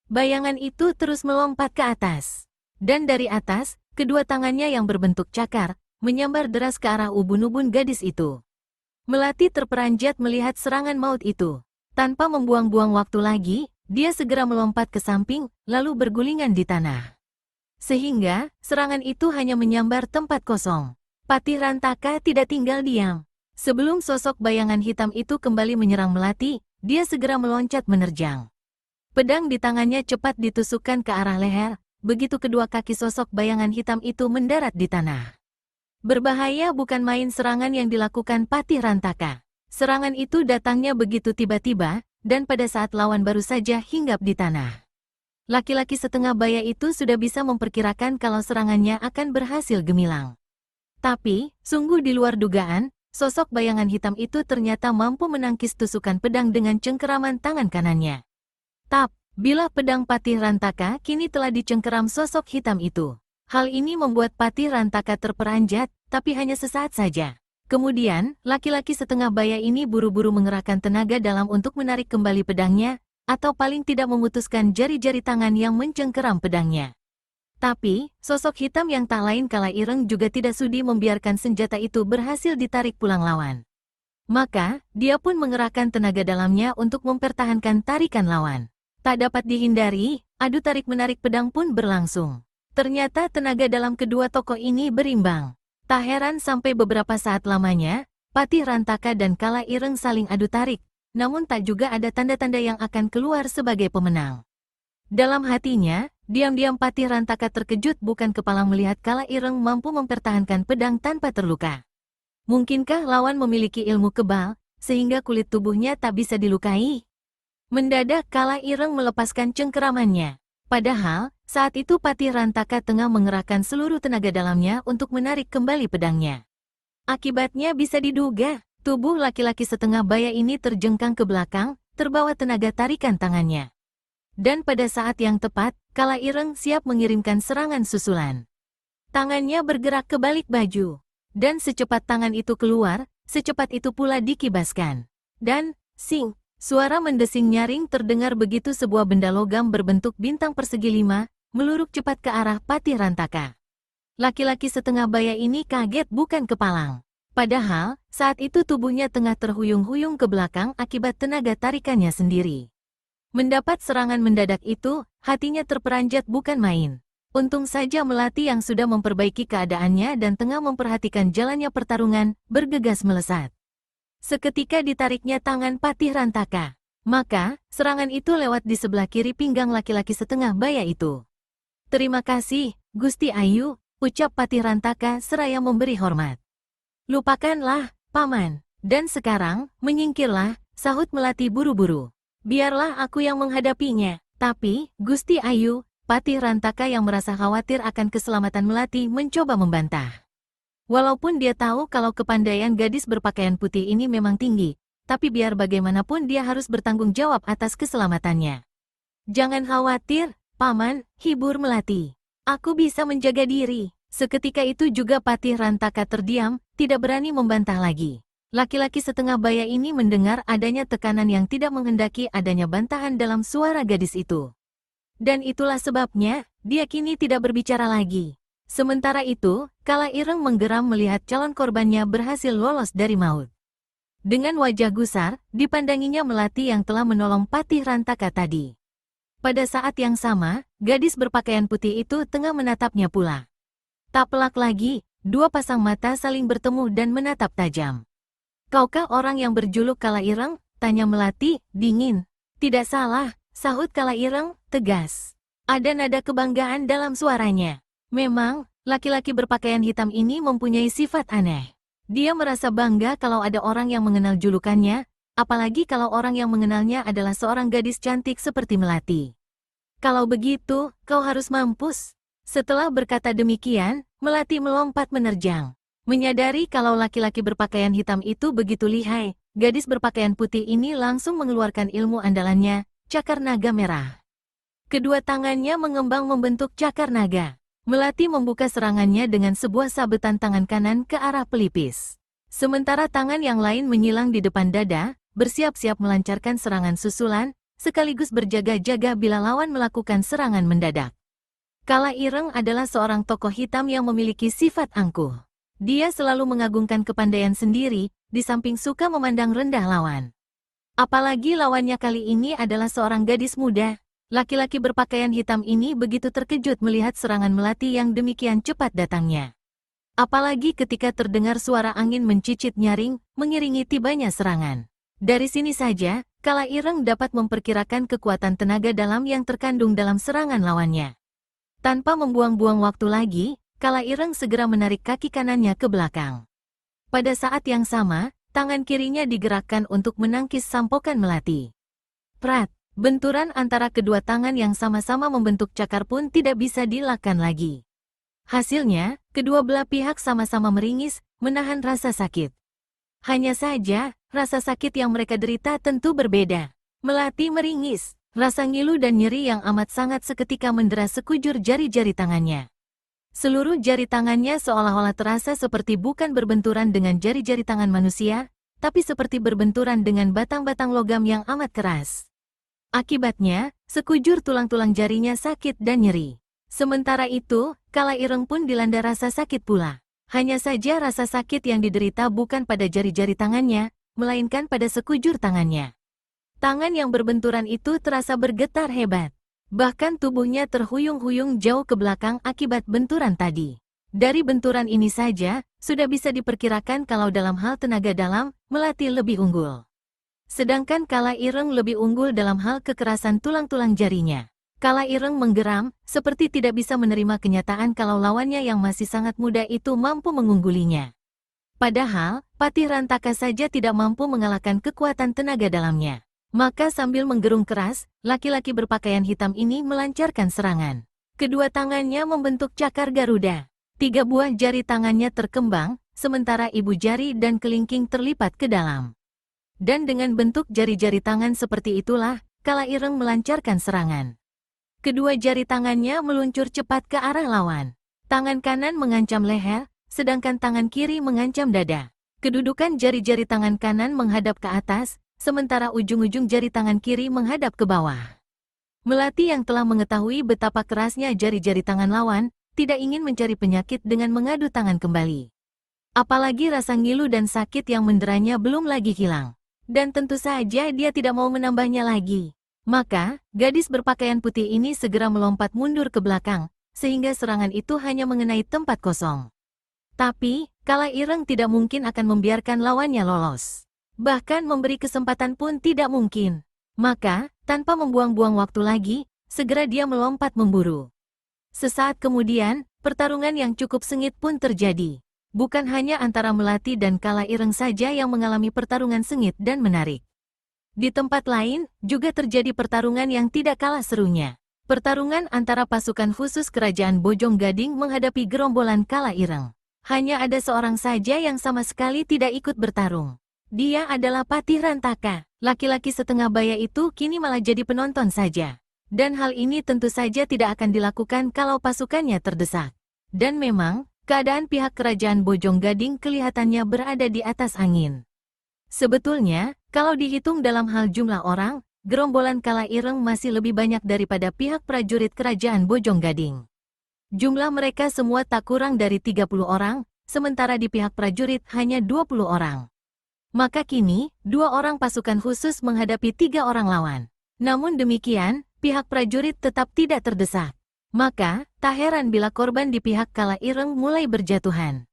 Bayangan itu terus melompat ke atas. Dan dari atas, kedua tangannya yang berbentuk cakar, menyambar deras ke arah ubun-ubun gadis itu. Melati terperanjat melihat serangan maut itu. Tanpa membuang-buang waktu lagi, dia segera melompat ke samping, lalu bergulingan di tanah. Sehingga, serangan itu hanya menyambar tempat kosong. Patih Rantaka tidak tinggal diam. Sebelum sosok bayangan hitam itu kembali menyerang Melati, dia segera meloncat menerjang. Pedang di tangannya cepat ditusukkan ke arah leher. Begitu kedua kaki sosok bayangan hitam itu mendarat di tanah. Berbahaya bukan main serangan yang dilakukan Patih Rantaka. Serangan itu datangnya begitu tiba-tiba, dan pada saat lawan baru saja hinggap di tanah. Laki-laki setengah baya itu sudah bisa memperkirakan kalau serangannya akan berhasil gemilang. Tapi, sungguh di luar dugaan, sosok bayangan hitam itu ternyata mampu menangkis tusukan pedang dengan cengkeraman tangan kanannya. Bilah pedang Patih Rantaka kini telah dicengkeram sosok hitam itu. Hal ini membuat Patih Rantaka terperanjat, tapi hanya sesaat saja. Kemudian, laki-laki setengah baya ini buru-buru mengerahkan tenaga dalam untuk menarik kembali pedangnya, atau paling tidak memutuskan jari-jari tangan yang mencengkeram pedangnya. Tapi, sosok hitam yang tak lain Kala Ireng juga tidak sudi membiarkan senjata itu berhasil ditarik pulang lawan. Maka, dia pun mengerahkan tenaga dalamnya untuk mempertahankan tarikan lawan. Tak dapat dihindari, adu tarik-menarik pedang pun berlangsung. Ternyata tenaga dalam kedua tokoh ini berimbang. Tak heran sampai beberapa saat lamanya, Patih Rantaka dan Kala Ireng saling adu tarik, namun tak juga ada tanda-tanda yang akan keluar sebagai pemenang. Dalam hatinya, diam-diam Patih Rantaka terkejut bukan kepalang melihat Kala Ireng mampu mempertahankan pedang tanpa terluka. Mungkinkah lawan memiliki ilmu kebal, sehingga kulit tubuhnya tak bisa dilukai? Mendadak Kala Ireng melepaskan cengkeramannya. Padahal, saat itu Patih Rantaka tengah mengerahkan seluruh tenaga dalamnya untuk menarik kembali pedangnya. Akibatnya bisa diduga, tubuh laki-laki setengah baya ini terjengkang ke belakang, terbawa tenaga tarikan tangannya. Dan pada saat yang tepat, Kala Ireng siap mengirimkan serangan susulan. Tangannya bergerak ke balik baju. Dan secepat tangan itu keluar, secepat itu pula dikibaskan. Dan, sing, suara mendesing nyaring terdengar begitu sebuah benda logam berbentuk bintang persegi 5, meluruk cepat ke arah Patih Rantaka. Laki-laki setengah baya ini kaget bukan kepalang. Padahal, saat itu tubuhnya tengah terhuyung-huyung ke belakang akibat tenaga tarikannya sendiri. Mendapat serangan mendadak itu, hatinya terperanjat bukan main. Untung saja Melati yang sudah memperbaiki keadaannya dan tengah memperhatikan jalannya pertarungan, bergegas melesat. Seketika ditariknya tangan Patih Rantaka. Maka, serangan itu lewat di sebelah kiri pinggang laki-laki setengah baya itu. "Terima kasih, Gusti Ayu," ucap Patih Rantaka seraya memberi hormat. "Lupakanlah, Paman. Dan sekarang, menyingkirlah," sahut Melati buru-buru. "Biarlah aku yang menghadapinya." Tapi, Gusti Ayu, Patih Rantaka yang merasa khawatir akan keselamatan Melati mencoba membantah. Walaupun dia tahu kalau kepandaian gadis berpakaian putih ini memang tinggi, tapi biar bagaimanapun dia harus bertanggung jawab atas keselamatannya. "Jangan khawatir, Paman," hibur Melati. "Aku bisa menjaga diri." Seketika itu juga Patih Rantaka terdiam, tidak berani membantah lagi. Laki-laki setengah baya ini mendengar adanya tekanan yang tidak menghendaki adanya bantahan dalam suara gadis itu. Dan itulah sebabnya, dia kini tidak berbicara lagi. Sementara itu, Kala Ireng menggeram melihat calon korbannya berhasil lolos dari maut. Dengan wajah gusar, dipandanginya Melati yang telah menolong Patih Rantaka tadi. Pada saat yang sama, gadis berpakaian putih itu tengah menatapnya pula. Tak pelak lagi, dua pasang mata saling bertemu dan menatap tajam. "Kaukah orang yang berjuluk Kala Ireng?" tanya Melati, dingin. "Tidak salah," sahut Kala Ireng, tegas. Ada nada kebanggaan dalam suaranya. Memang, laki-laki berpakaian hitam ini mempunyai sifat aneh. Dia merasa bangga kalau ada orang yang mengenal julukannya, apalagi kalau orang yang mengenalnya adalah seorang gadis cantik seperti Melati. "Kalau begitu, kau harus mampus." Setelah berkata demikian, Melati melompat menerjang. Menyadari kalau laki-laki berpakaian hitam itu begitu lihai, gadis berpakaian putih ini langsung mengeluarkan ilmu andalannya, cakar naga merah. Kedua tangannya mengembang membentuk cakar naga. Melati membuka serangannya dengan sebuah sabetan tangan kanan ke arah pelipis. Sementara tangan yang lain menyilang di depan dada, bersiap-siap melancarkan serangan susulan, sekaligus berjaga-jaga bila lawan melakukan serangan mendadak. Kala Ireng adalah seorang tokoh hitam yang memiliki sifat angkuh. Dia selalu mengagungkan kepandaian sendiri, di samping suka memandang rendah lawan. Apalagi lawannya kali ini adalah seorang gadis muda. Laki-laki berpakaian hitam ini begitu terkejut melihat serangan Melati yang demikian cepat datangnya. Apalagi ketika terdengar suara angin mencicit nyaring, mengiringi tibanya serangan. Dari sini saja, Kala Ireng dapat memperkirakan kekuatan tenaga dalam yang terkandung dalam serangan lawannya. Tanpa membuang-buang waktu lagi, Kala Ireng segera menarik kaki kanannya ke belakang. Pada saat yang sama, tangan kirinya digerakkan untuk menangkis sampokan Melati. Prat, benturan antara kedua tangan yang sama-sama membentuk cakar pun tidak bisa dielakkan lagi. Hasilnya, kedua belah pihak sama-sama meringis, menahan rasa sakit. Hanya saja, rasa sakit yang mereka derita tentu berbeda. Melati meringis, rasa ngilu dan nyeri yang amat sangat seketika mendera sekujur jari-jari tangannya. Seluruh jari tangannya seolah-olah terasa seperti bukan berbenturan dengan jari-jari tangan manusia, tapi seperti berbenturan dengan batang-batang logam yang amat keras. Akibatnya, sekujur tulang-tulang jarinya sakit dan nyeri. Sementara itu, Kala Ireng pun dilanda rasa sakit pula. Hanya saja rasa sakit yang diderita bukan pada jari-jari tangannya, melainkan pada sekujur tangannya. Tangan yang berbenturan itu terasa bergetar hebat. Bahkan tubuhnya terhuyung-huyung jauh ke belakang akibat benturan tadi. Dari benturan ini saja, sudah bisa diperkirakan kalau dalam hal tenaga dalam, Melati lebih unggul. Sedangkan Kala Ireng lebih unggul dalam hal kekerasan tulang-tulang jarinya. Kala Ireng menggeram, seperti tidak bisa menerima kenyataan kalau lawannya yang masih sangat muda itu mampu mengunggulinya. Padahal, Patih Rantaka saja tidak mampu mengalahkan kekuatan tenaga dalamnya. Maka sambil menggerung keras, laki-laki berpakaian hitam ini melancarkan serangan. Kedua tangannya membentuk cakar Garuda. 3 buah jari tangannya terkembang, sementara ibu jari dan kelingking terlipat ke dalam. Dan dengan bentuk jari-jari tangan seperti itulah, Kala Ireng melancarkan serangan. Kedua jari tangannya meluncur cepat ke arah lawan. Tangan kanan mengancam leher, sedangkan tangan kiri mengancam dada. Kedudukan jari-jari tangan kanan menghadap ke atas, sementara ujung-ujung jari tangan kiri menghadap ke bawah. Melati yang telah mengetahui betapa kerasnya jari-jari tangan lawan, tidak ingin mencari penyakit dengan mengadu tangan kembali. Apalagi rasa ngilu dan sakit yang menderanya belum lagi hilang. Dan tentu saja dia tidak mau menambahnya lagi. Maka, gadis berpakaian putih ini segera melompat mundur ke belakang, sehingga serangan itu hanya mengenai tempat kosong. Tapi, Kala Ireng tidak mungkin akan membiarkan lawannya lolos. Bahkan memberi kesempatan pun tidak mungkin. Maka, tanpa membuang-buang waktu lagi, segera dia melompat memburu. Sesaat kemudian, pertarungan yang cukup sengit pun terjadi. Bukan hanya antara Melati dan Kala Ireng saja yang mengalami pertarungan sengit dan menarik. Di tempat lain, juga terjadi pertarungan yang tidak kalah serunya. Pertarungan antara pasukan khusus Kerajaan Bojong Gading menghadapi gerombolan Kala Ireng. Hanya ada seorang saja yang sama sekali tidak ikut bertarung. Dia adalah Patih Rantaka. Laki-laki setengah baya itu kini malah jadi penonton saja. Dan hal ini tentu saja tidak akan dilakukan kalau pasukannya terdesak. Dan memang, keadaan pihak Kerajaan Bojong Gading kelihatannya berada di atas angin. Sebetulnya, kalau dihitung dalam hal jumlah orang, gerombolan Kala Ireng masih lebih banyak daripada pihak prajurit Kerajaan Bojong Gading. Jumlah mereka semua tak kurang dari 30 orang, sementara di pihak prajurit hanya 20 orang. Maka kini, 2 orang pasukan khusus menghadapi 3 orang lawan. Namun demikian, pihak prajurit tetap tidak terdesak. Maka, tak heran bila korban di pihak Kala Ireng mulai berjatuhan.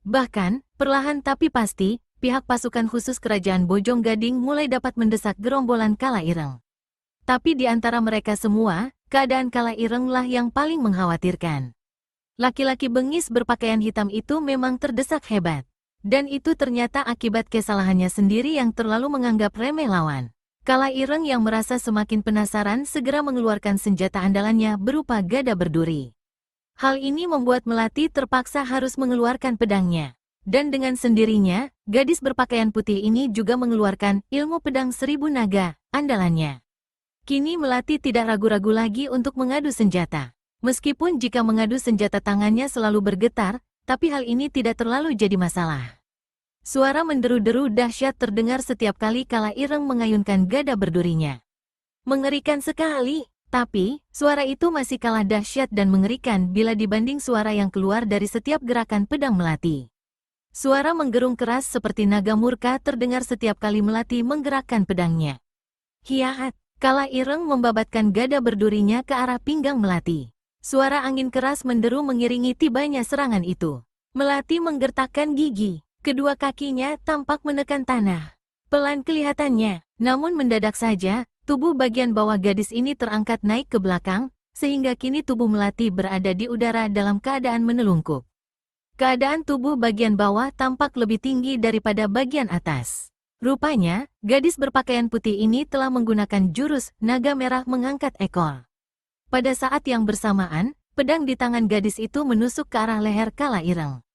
Bahkan, perlahan tapi pasti, pihak pasukan khusus Kerajaan Bojong Gading mulai dapat mendesak gerombolan Kala Ireng. Tapi di antara mereka semua, keadaan Kala Irenglah yang paling mengkhawatirkan. Laki-laki bengis berpakaian hitam itu memang terdesak hebat. Dan itu ternyata akibat kesalahannya sendiri yang terlalu menganggap remeh lawan. Kala Ireng yang merasa semakin penasaran segera mengeluarkan senjata andalannya berupa gada berduri. Hal ini membuat Melati terpaksa harus mengeluarkan pedangnya. Dan dengan sendirinya, gadis berpakaian putih ini juga mengeluarkan ilmu pedang 1000 naga, andalannya. Kini Melati tidak ragu-ragu lagi untuk mengadu senjata. Meskipun jika mengadu senjata tangannya selalu bergetar, tapi hal ini tidak terlalu jadi masalah. Suara menderu-deru dahsyat terdengar setiap kali Kala Ireng mengayunkan gada berdurinya. Mengerikan sekali, tapi suara itu masih kalah dahsyat dan mengerikan bila dibanding suara yang keluar dari setiap gerakan pedang Melati. Suara menggerung keras seperti naga murka terdengar setiap kali Melati menggerakkan pedangnya. Hiat, Kala Ireng membabatkan gada berdurinya ke arah pinggang Melati. Suara angin keras menderu mengiringi tibanya serangan itu. Melati menggertakkan gigi, kedua kakinya tampak menekan tanah. Pelan kelihatannya, namun mendadak saja, tubuh bagian bawah gadis ini terangkat naik ke belakang, sehingga kini tubuh Melati berada di udara dalam keadaan menelungkup. Keadaan tubuh bagian bawah tampak lebih tinggi daripada bagian atas. Rupanya, gadis berpakaian putih ini telah menggunakan jurus naga merah mengangkat ekor. Pada saat yang bersamaan, pedang di tangan gadis itu menusuk ke arah leher Kala Ireng.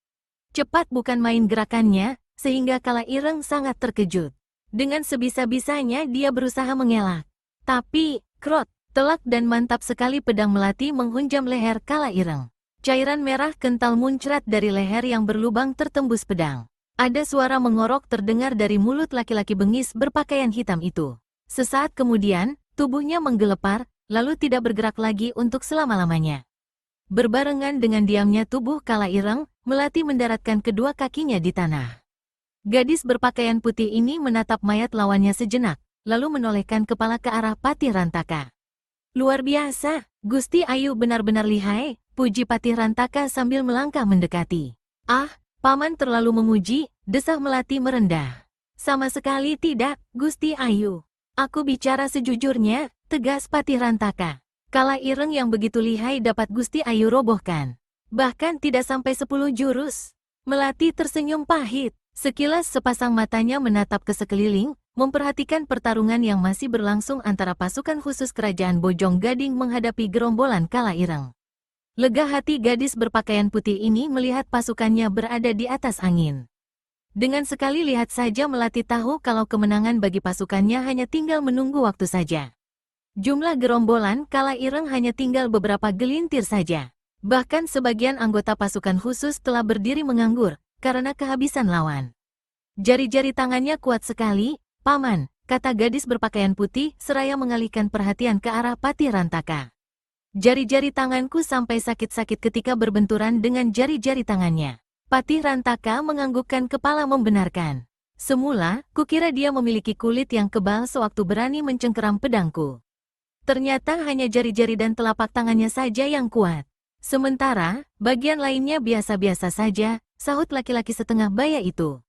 Cepat bukan main gerakannya, sehingga Kala Ireng sangat terkejut. Dengan sebisa-bisanya dia berusaha mengelak. Tapi, krot, telak dan mantap sekali pedang Melati menghunjam leher Kala Ireng. Cairan merah kental muncrat dari leher yang berlubang tertembus pedang. Ada suara mengorok terdengar dari mulut laki-laki bengis berpakaian hitam itu. Sesaat kemudian, tubuhnya menggelepar, lalu tidak bergerak lagi untuk selama-lamanya. Berbarengan dengan diamnya tubuh Kala Ireng, Melati mendaratkan kedua kakinya di tanah. Gadis berpakaian putih ini menatap mayat lawannya sejenak, lalu menolehkan kepala ke arah Patih Rantaka. Luar biasa, Gusti Ayu benar-benar lihai, puji Patih Rantaka sambil melangkah mendekati. Ah, Paman terlalu memuji, desah Melati merendah. Sama sekali tidak, Gusti Ayu. Aku bicara sejujurnya, tegas Patih Rantaka. Kala Ireng yang begitu lihai dapat Gusti Ayu robohkan. Bahkan tidak sampai 10 jurus. Melati tersenyum pahit. Sekilas sepasang matanya menatap ke sekeliling, memperhatikan pertarungan yang masih berlangsung antara pasukan khusus kerajaan Bojong Gading menghadapi gerombolan Kala Ireng. Lega hati gadis berpakaian putih ini melihat pasukannya berada di atas angin. Dengan sekali lihat saja Melati tahu kalau kemenangan bagi pasukannya hanya tinggal menunggu waktu saja. Jumlah gerombolan Kala Ireng hanya tinggal beberapa gelintir saja. Bahkan sebagian anggota pasukan khusus telah berdiri menganggur karena kehabisan lawan. Jari-jari tangannya kuat sekali, "Paman," kata gadis berpakaian putih seraya mengalihkan perhatian ke arah Patih Rantaka. "Jari-jari tanganku sampai sakit-sakit ketika berbenturan dengan jari-jari tangannya." Patih Rantaka menganggukkan kepala membenarkan. "Semula, kukira dia memiliki kulit yang kebal sewaktu berani mencengkeram pedangku. Ternyata hanya jari-jari dan telapak tangannya saja yang kuat. Sementara, bagian lainnya biasa-biasa saja," sahut laki-laki setengah baya itu.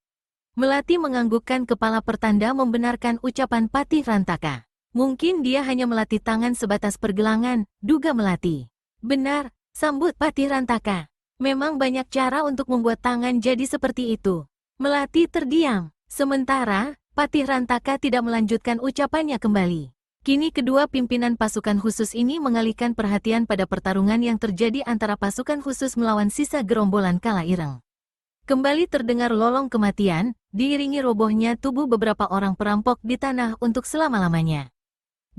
Melati menganggukkan kepala pertanda membenarkan ucapan Patih Rantaka. "Mungkin dia hanya melatih tangan sebatas pergelangan," duga Melati. "Benar," sambut Patih Rantaka. "Memang banyak cara untuk membuat tangan jadi seperti itu." Melati terdiam. Sementara, Patih Rantaka tidak melanjutkan ucapannya kembali. Kini kedua pimpinan pasukan khusus ini mengalihkan perhatian pada pertarungan yang terjadi antara pasukan khusus melawan sisa gerombolan Kala Ireng. Kembali terdengar lolong kematian, diiringi robohnya tubuh beberapa orang perampok di tanah untuk selama-lamanya.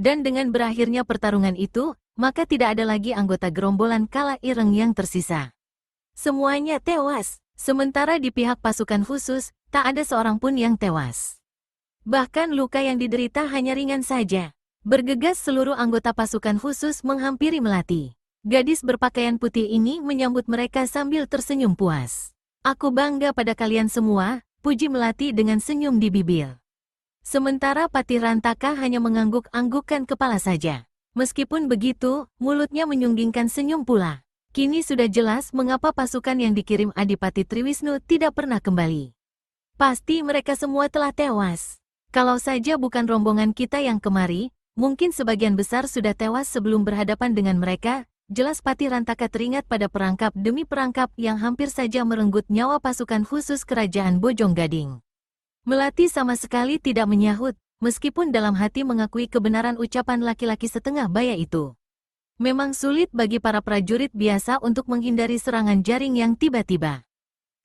Dan dengan berakhirnya pertarungan itu, maka tidak ada lagi anggota gerombolan Kala Ireng yang tersisa. Semuanya tewas, sementara di pihak pasukan khusus, tak ada seorang pun yang tewas. Bahkan luka yang diderita hanya ringan saja. Bergegas seluruh anggota pasukan khusus menghampiri Melati. Gadis berpakaian putih ini menyambut mereka sambil tersenyum puas. "Aku bangga pada kalian semua," puji Melati dengan senyum di bibir. Sementara Patih Rantaka hanya mengangguk-anggukkan kepala saja. Meskipun begitu, mulutnya menyunggingkan senyum pula. Kini sudah jelas mengapa pasukan yang dikirim Adipati Triwisnu tidak pernah kembali. Pasti mereka semua telah tewas. Kalau saja bukan rombongan kita yang kemari, mungkin sebagian besar sudah tewas sebelum berhadapan dengan mereka. Jelas Patih Rantaka teringat pada perangkap demi perangkap yang hampir saja merenggut nyawa pasukan khusus kerajaan Bojong Gading. Melati sama sekali tidak menyahut, meskipun dalam hati mengakui kebenaran ucapan laki-laki setengah baya itu. Memang sulit bagi para prajurit biasa untuk menghindari serangan jaring yang tiba-tiba.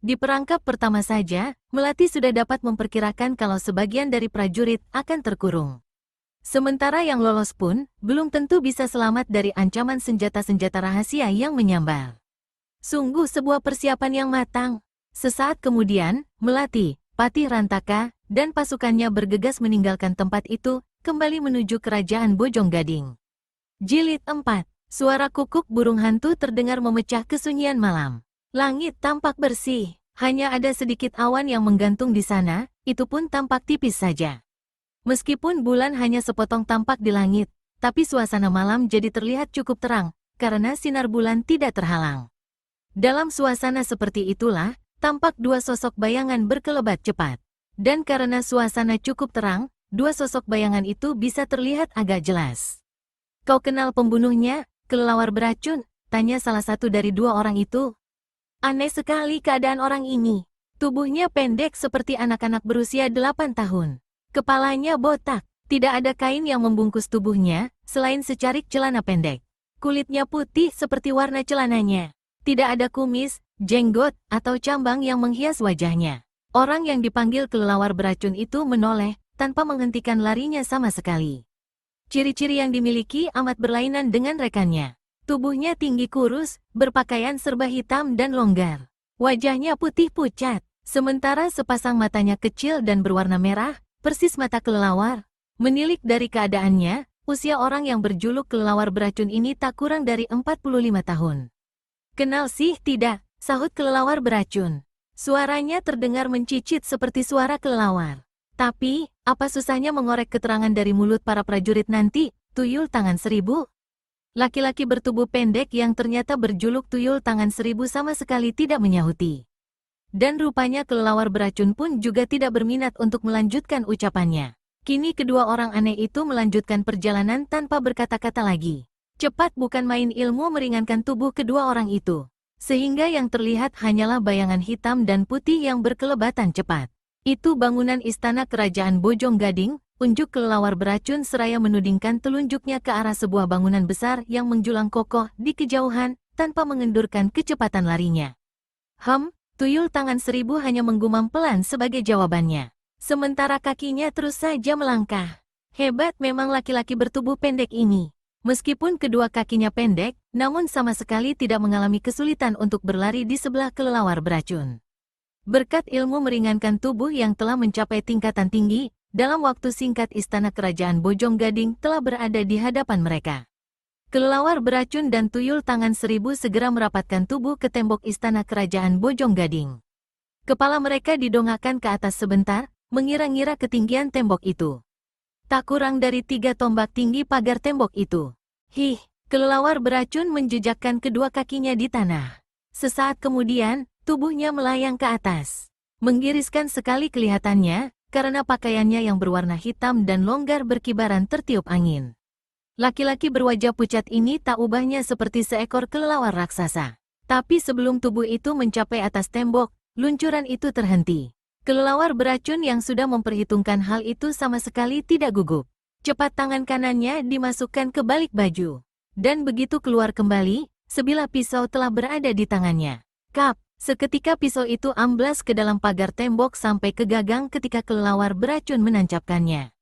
Di perangkap pertama saja, Melati sudah dapat memperkirakan kalau sebagian dari prajurit akan terkurung. Sementara yang lolos pun, belum tentu bisa selamat dari ancaman senjata-senjata rahasia yang menyambar. Sungguh sebuah persiapan yang matang. Sesaat kemudian, Melati, Patih Rantaka, dan pasukannya bergegas meninggalkan tempat itu, kembali menuju kerajaan Bojong Gading. Jilid 4. Suara kukuk burung hantu terdengar memecah kesunyian malam. Langit tampak bersih, hanya ada sedikit awan yang menggantung di sana, itu pun tampak tipis saja. Meskipun bulan hanya sepotong tampak di langit, tapi suasana malam jadi terlihat cukup terang, karena sinar bulan tidak terhalang. Dalam suasana seperti itulah, tampak dua sosok bayangan berkelebat cepat. Dan karena suasana cukup terang, dua sosok bayangan itu bisa terlihat agak jelas. "Kau kenal pembunuhnya, kelelawar beracun?" tanya salah satu dari dua orang itu. "Aneh sekali keadaan orang ini. Tubuhnya pendek seperti anak-anak berusia 8 tahun. Kepalanya botak, tidak ada kain yang membungkus tubuhnya, selain secarik celana pendek. Kulitnya putih seperti warna celananya. Tidak ada kumis, jenggot, atau cambang yang menghias wajahnya." Orang yang dipanggil kelelawar beracun itu menoleh, tanpa menghentikan larinya sama sekali. Ciri-ciri yang dimiliki amat berlainan dengan rekannya. Tubuhnya tinggi kurus, berpakaian serba hitam dan longgar. Wajahnya putih pucat, sementara sepasang matanya kecil dan berwarna merah, persis mata kelelawar. Menilik dari keadaannya, usia orang yang berjuluk kelelawar beracun ini tak kurang dari 45 tahun. "Kenal sih tidak," sahut kelelawar beracun. Suaranya terdengar mencicit seperti suara kelelawar. "Tapi, apa susahnya mengorek keterangan dari mulut para prajurit nanti, Tuyul Tangan Seribu?" Laki-laki bertubuh pendek yang ternyata berjuluk Tuyul Tangan Seribu sama sekali tidak menyahuti. Dan rupanya kelelawar beracun pun juga tidak berminat untuk melanjutkan ucapannya. Kini kedua orang aneh itu melanjutkan perjalanan tanpa berkata-kata lagi. Cepat bukan main, ilmu meringankan tubuh kedua orang itu. Sehingga yang terlihat hanyalah bayangan hitam dan putih yang berkelebatan cepat. Itu bangunan istana kerajaan Bojong Gading, unjuk kelelawar beracun seraya menudingkan telunjuknya ke arah sebuah bangunan besar yang menjulang kokoh di kejauhan, tanpa mengendurkan kecepatan larinya. Tuyul tangan seribu hanya menggumam pelan sebagai jawabannya. Sementara kakinya terus saja melangkah. Hebat memang laki-laki bertubuh pendek ini. Meskipun kedua kakinya pendek, namun sama sekali tidak mengalami kesulitan untuk berlari di sebelah kelelawar beracun. Berkat ilmu meringankan tubuh yang telah mencapai tingkatan tinggi, dalam waktu singkat istana kerajaan Bojong Gading telah berada di hadapan mereka. Kelelawar beracun dan tuyul tangan seribu segera merapatkan tubuh ke tembok istana kerajaan Bojong Gading. Kepala mereka didongakkan ke atas sebentar, mengira-ngira ketinggian tembok itu. Tak kurang dari 3 tombak tinggi pagar tembok itu. Kelelawar beracun menjejakkan kedua kakinya di tanah. Sesaat kemudian, tubuhnya melayang ke atas. Menggiriskan sekali kelihatannya, karena pakaiannya yang berwarna hitam dan longgar berkibaran tertiup angin. Laki-laki berwajah pucat ini tak ubahnya seperti seekor kelelawar raksasa. Tapi sebelum tubuh itu mencapai atas tembok, luncuran itu terhenti. Kelelawar beracun yang sudah memperhitungkan hal itu sama sekali tidak gugup. Cepat tangan kanannya dimasukkan ke balik baju. Dan begitu keluar kembali, sebilah pisau telah berada di tangannya. Seketika pisau itu amblas ke dalam pagar tembok sampai ke gagang ketika kelelawar beracun menancapkannya.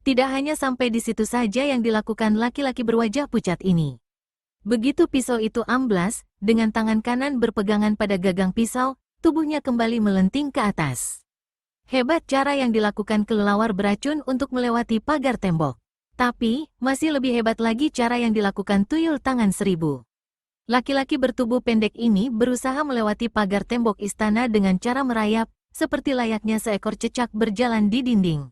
Tidak hanya sampai di situ saja yang dilakukan laki-laki berwajah pucat ini. Begitu pisau itu amblas, dengan tangan kanan berpegangan pada gagang pisau, tubuhnya kembali melenting ke atas. Hebat cara yang dilakukan kelelawar beracun untuk melewati pagar tembok. Tapi, masih lebih hebat lagi cara yang dilakukan tuyul tangan seribu. Laki-laki bertubuh pendek ini berusaha melewati pagar tembok istana dengan cara merayap, seperti layaknya seekor cecak berjalan di dinding.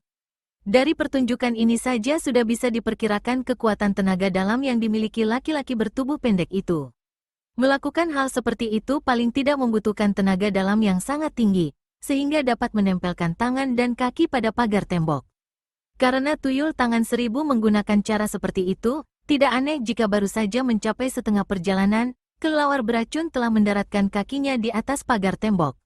Dari pertunjukan ini saja sudah bisa diperkirakan kekuatan tenaga dalam yang dimiliki laki-laki bertubuh pendek itu. Melakukan hal seperti itu paling tidak membutuhkan tenaga dalam yang sangat tinggi, sehingga dapat menempelkan tangan dan kaki pada pagar tembok. Karena tuyul tangan seribu menggunakan cara seperti itu, tidak aneh jika baru saja mencapai setengah perjalanan, kelelawar beracun telah mendaratkan kakinya di atas pagar tembok.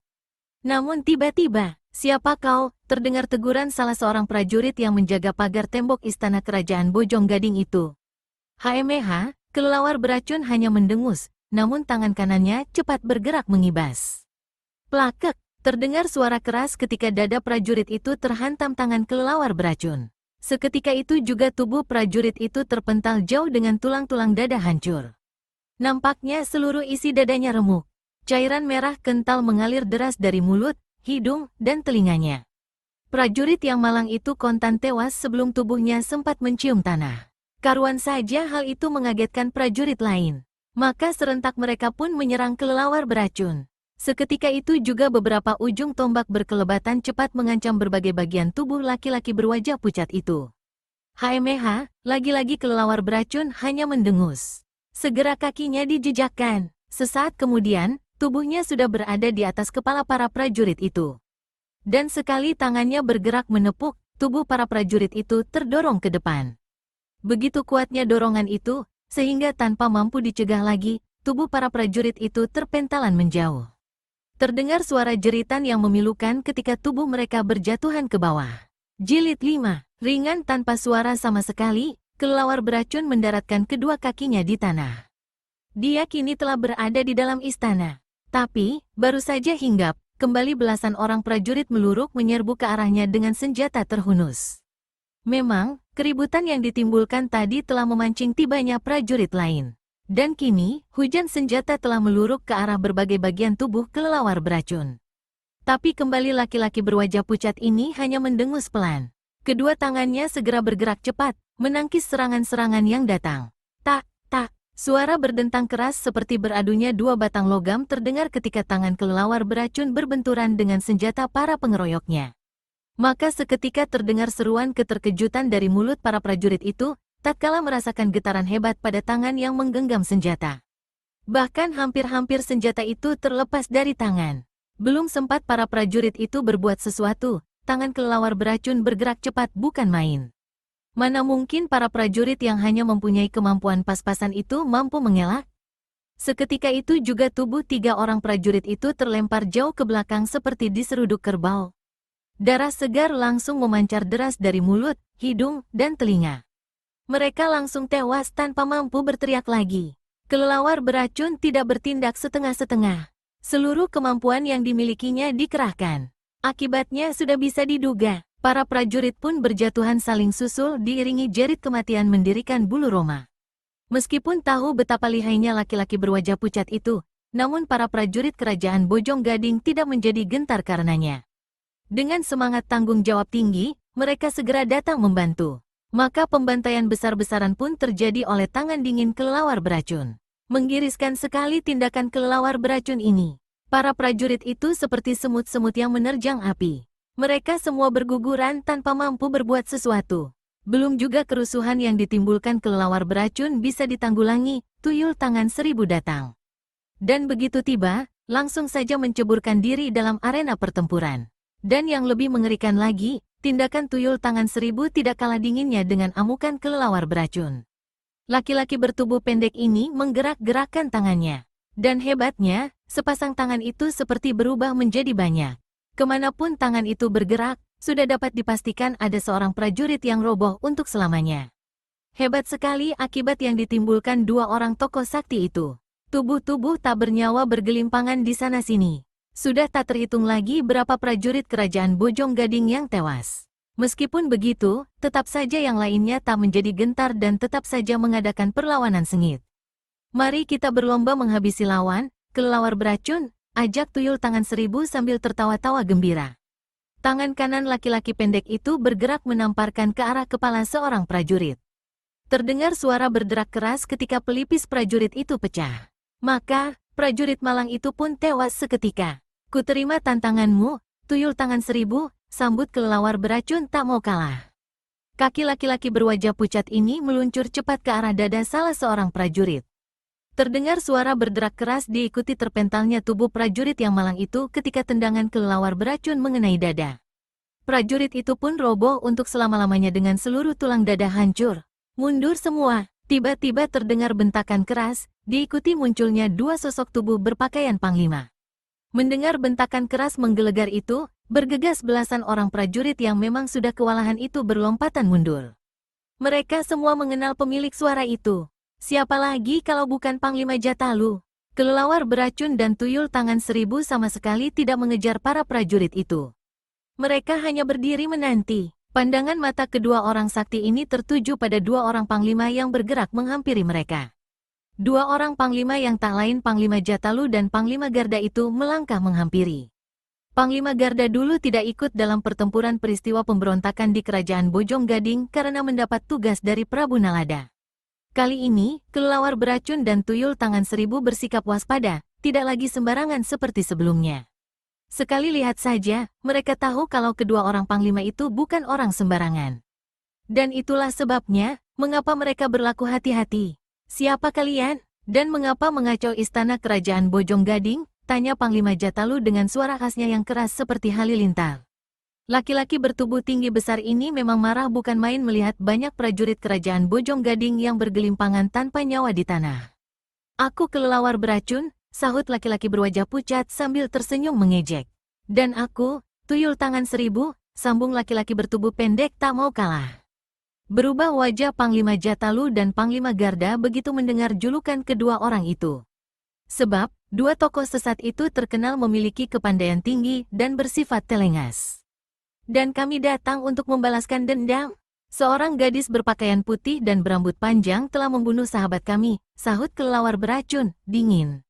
Namun tiba-tiba, "Siapa kau?" terdengar teguran salah seorang prajurit yang menjaga pagar tembok istana kerajaan Bojong Gading itu. Kelelawar beracun hanya mendengus, namun tangan kanannya cepat bergerak mengibas. Plakek, terdengar suara keras ketika dada prajurit itu terhantam tangan kelelawar beracun. Seketika itu juga tubuh prajurit itu terpental jauh dengan tulang-tulang dada hancur. Nampaknya seluruh isi dadanya remuk. Cairan merah kental mengalir deras dari mulut, hidung, dan telinganya. Prajurit yang malang itu kontan tewas sebelum tubuhnya sempat mencium tanah. Karuan saja hal itu mengagetkan prajurit lain. Maka serentak mereka pun menyerang kelelawar beracun. Seketika itu juga beberapa ujung tombak berkelebatan cepat mengancam berbagai bagian tubuh laki-laki berwajah pucat itu. Lagi-lagi kelelawar beracun hanya mendengus. Segera kakinya dijejakkan. Sesaat kemudian, tubuhnya sudah berada di atas kepala para prajurit itu. Dan sekali tangannya bergerak menepuk, tubuh para prajurit itu terdorong ke depan. Begitu kuatnya dorongan itu, sehingga tanpa mampu dicegah lagi, tubuh para prajurit itu terpentalan menjauh. Terdengar suara jeritan yang memilukan ketika tubuh mereka berjatuhan ke bawah. Jilid 5. Ringan tanpa suara sama sekali, kelelawar beracun mendaratkan kedua kakinya di tanah. Dia kini telah berada di dalam istana. Tapi, baru saja hinggap, kembali belasan orang prajurit meluruk menyerbu ke arahnya dengan senjata terhunus. Memang, keributan yang ditimbulkan tadi telah memancing tibanya prajurit lain. Dan kini, hujan senjata telah meluruk ke arah berbagai bagian tubuh kelelawar beracun. Tapi kembali laki-laki berwajah pucat ini hanya mendengus pelan. Kedua tangannya segera bergerak cepat, menangkis serangan-serangan yang datang. Tak, suara berdentang keras seperti beradunya dua batang logam terdengar ketika tangan kelelawar beracun berbenturan dengan senjata para pengeroyoknya. Maka seketika terdengar seruan keterkejutan dari mulut para prajurit itu, tatkala merasakan getaran hebat pada tangan yang menggenggam senjata. Bahkan hampir-hampir senjata itu terlepas dari tangan. Belum sempat para prajurit itu berbuat sesuatu, tangan kelelawar beracun bergerak cepat bukan main. Mana mungkin para prajurit yang hanya mempunyai kemampuan pas-pasan itu mampu mengelak? Seketika itu juga tubuh 3 orang prajurit itu terlempar jauh ke belakang seperti diseruduk kerbau. Darah segar langsung memancar deras dari mulut, hidung, dan telinga. Mereka langsung tewas tanpa mampu berteriak lagi. Kelelawar beracun tidak bertindak setengah-setengah. Seluruh kemampuan yang dimilikinya dikerahkan. Akibatnya sudah bisa diduga. Para prajurit pun berjatuhan saling susul diiringi jerit kematian mendirikan bulu roma. Meskipun tahu betapa lihainya laki-laki berwajah pucat itu, namun para prajurit kerajaan Bojong Gading tidak menjadi gentar karenanya. Dengan semangat tanggung jawab tinggi, mereka segera datang membantu. Maka pembantaian besar-besaran pun terjadi oleh tangan dingin kelelawar beracun. Menggiriskan sekali tindakan kelelawar beracun ini. Para prajurit itu seperti semut-semut yang menerjang api. Mereka semua berguguran tanpa mampu berbuat sesuatu. Belum juga kerusuhan yang ditimbulkan kelelawar beracun bisa ditanggulangi, tuyul tangan 1000 datang. Dan begitu tiba, langsung saja menceburkan diri dalam arena pertempuran. Dan yang lebih mengerikan lagi, tindakan tuyul tangan 1000 tidak kalah dinginnya dengan amukan kelelawar beracun. Laki-laki bertubuh pendek ini menggerak-gerakkan tangannya. Dan hebatnya, sepasang tangan itu seperti berubah menjadi banyak. Kemanapun tangan itu bergerak, sudah dapat dipastikan ada seorang prajurit yang roboh untuk selamanya. Hebat sekali akibat yang ditimbulkan 2 orang tokoh sakti itu. Tubuh-tubuh tak bernyawa bergelimpangan di sana-sini. Sudah tak terhitung lagi berapa prajurit kerajaan Bojong Gading yang tewas. Meskipun begitu, tetap saja yang lainnya tak menjadi gentar dan tetap saja mengadakan perlawanan sengit. Mari kita berlomba menghabisi lawan, kelelawar beracun, ajak tuyul tangan 1000 sambil tertawa-tawa gembira. Tangan kanan laki-laki pendek itu bergerak menamparkan ke arah kepala seorang prajurit. Terdengar suara berderak keras ketika pelipis prajurit itu pecah. Maka, prajurit malang itu pun tewas seketika. Kuterima tantanganmu, tuyul tangan 1000, sambut kelelawar beracun tak mau kalah. Kaki laki-laki berwajah pucat ini meluncur cepat ke arah dada salah seorang prajurit. Terdengar suara berderak keras diikuti terpentalnya tubuh prajurit yang malang itu ketika tendangan kelelawar beracun mengenai dada. Prajurit itu pun roboh untuk selama-lamanya dengan seluruh tulang dada hancur. Mundur semua, tiba-tiba terdengar bentakan keras, diikuti munculnya 2 sosok tubuh berpakaian panglima. Mendengar bentakan keras menggelegar itu, bergegas belasan orang prajurit yang memang sudah kewalahan itu berlompatan mundur. Mereka semua mengenal pemilik suara itu. Siapa lagi kalau bukan Panglima Jatalu? Kelelawar beracun dan tuyul tangan 1000 sama sekali tidak mengejar para prajurit itu. Mereka hanya berdiri menanti. Pandangan mata kedua orang sakti ini tertuju pada 2 orang panglima yang bergerak menghampiri mereka. 2 orang panglima yang tak lain Panglima Jatalu dan Panglima Garda itu melangkah menghampiri. Panglima Garda dulu tidak ikut dalam pertempuran peristiwa pemberontakan di kerajaan Bojong Gading karena mendapat tugas dari Prabu Nalada. Kali ini, kelelawar beracun dan tuyul tangan 1000 bersikap waspada, tidak lagi sembarangan seperti sebelumnya. Sekali lihat saja, mereka tahu kalau kedua orang panglima itu bukan orang sembarangan. Dan itulah sebabnya, mengapa mereka berlaku hati-hati. Siapa kalian? Dan mengapa mengacau istana kerajaan Bojong Gading? Tanya Panglima Jatalu dengan suara khasnya yang keras seperti halilintar. Laki-laki bertubuh tinggi besar ini memang marah bukan main melihat banyak prajurit kerajaan Bojong Gading yang bergelimpangan tanpa nyawa di tanah. Aku kelelawar beracun, sahut laki-laki berwajah pucat sambil tersenyum mengejek. Dan aku, tuyul tangan 1000, sambung laki-laki bertubuh pendek tak mau kalah. Berubah wajah Panglima Jatalu dan Panglima Garda begitu mendengar julukan kedua orang itu. Sebab, 2 tokoh sesat itu terkenal memiliki kepandaian tinggi dan bersifat telengas. Dan kami datang untuk membalaskan dendam. Seorang gadis berpakaian putih dan berambut panjang telah membunuh sahabat kami, sahut kelelawar beracun, dingin.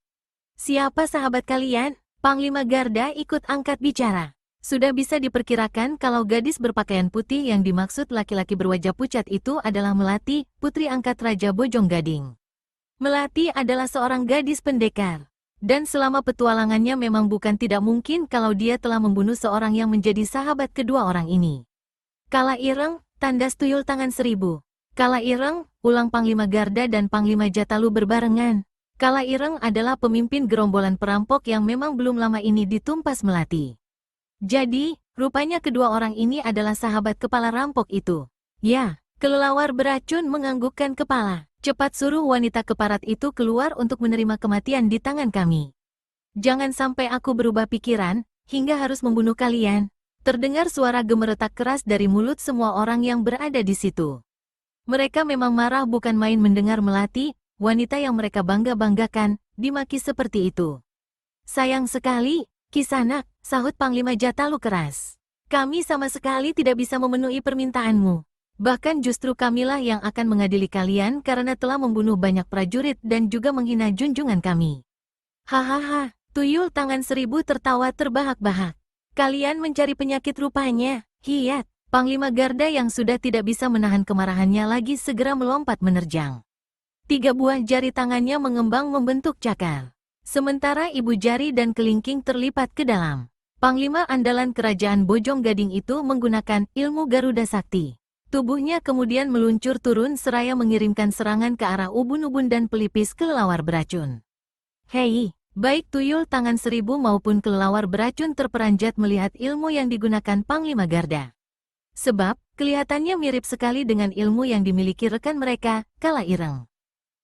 Siapa sahabat kalian? Panglima Garda ikut angkat bicara. Sudah bisa diperkirakan kalau gadis berpakaian putih yang dimaksud laki-laki berwajah pucat itu adalah Melati, putri angkat Raja Bojong Gading. Melati adalah seorang gadis pendekar. Dan selama petualangannya memang bukan tidak mungkin kalau dia telah membunuh seorang yang menjadi sahabat kedua orang ini. Kala ireng, tandas tuyul tangan 1000. Kala ireng, ulang Panglima Garda dan Panglima Jatalu berbarengan. Kala ireng adalah pemimpin gerombolan perampok yang memang belum lama ini ditumpas Melati. Jadi, rupanya kedua orang ini adalah sahabat kepala rampok itu. Ya, Kelelawar beracun menganggukkan kepala. Cepat suruh wanita keparat itu keluar untuk menerima kematian di tangan kami. Jangan sampai aku berubah pikiran, hingga harus membunuh kalian. Terdengar suara gemeretak keras dari mulut semua orang yang berada di situ. Mereka memang marah bukan main mendengar Melati, wanita yang mereka bangga-banggakan, dimaki seperti itu. Sayang sekali, Kisanak, sahut Panglima Jatalu keras. Kami sama sekali tidak bisa memenuhi permintaanmu. Bahkan justru kamilah yang akan mengadili kalian karena telah membunuh banyak prajurit dan juga menghina junjungan kami. Hahaha, tuyul tangan seribu tertawa terbahak-bahak. Kalian mencari penyakit rupanya, hiat. Panglima Garda yang sudah tidak bisa menahan kemarahannya lagi segera melompat menerjang. 3 buah jari tangannya mengembang membentuk cakar. Sementara ibu jari dan kelingking terlipat ke dalam. Panglima andalan kerajaan Bojong Gading itu menggunakan ilmu Garuda Sakti. Tubuhnya kemudian meluncur turun seraya mengirimkan serangan ke arah ubun-ubun dan pelipis kelelawar beracun. Hei, baik tuyul tangan seribu maupun kelelawar beracun terperanjat melihat ilmu yang digunakan Panglima Garda. Sebab, kelihatannya mirip sekali dengan ilmu yang dimiliki rekan mereka, Kala Ireng.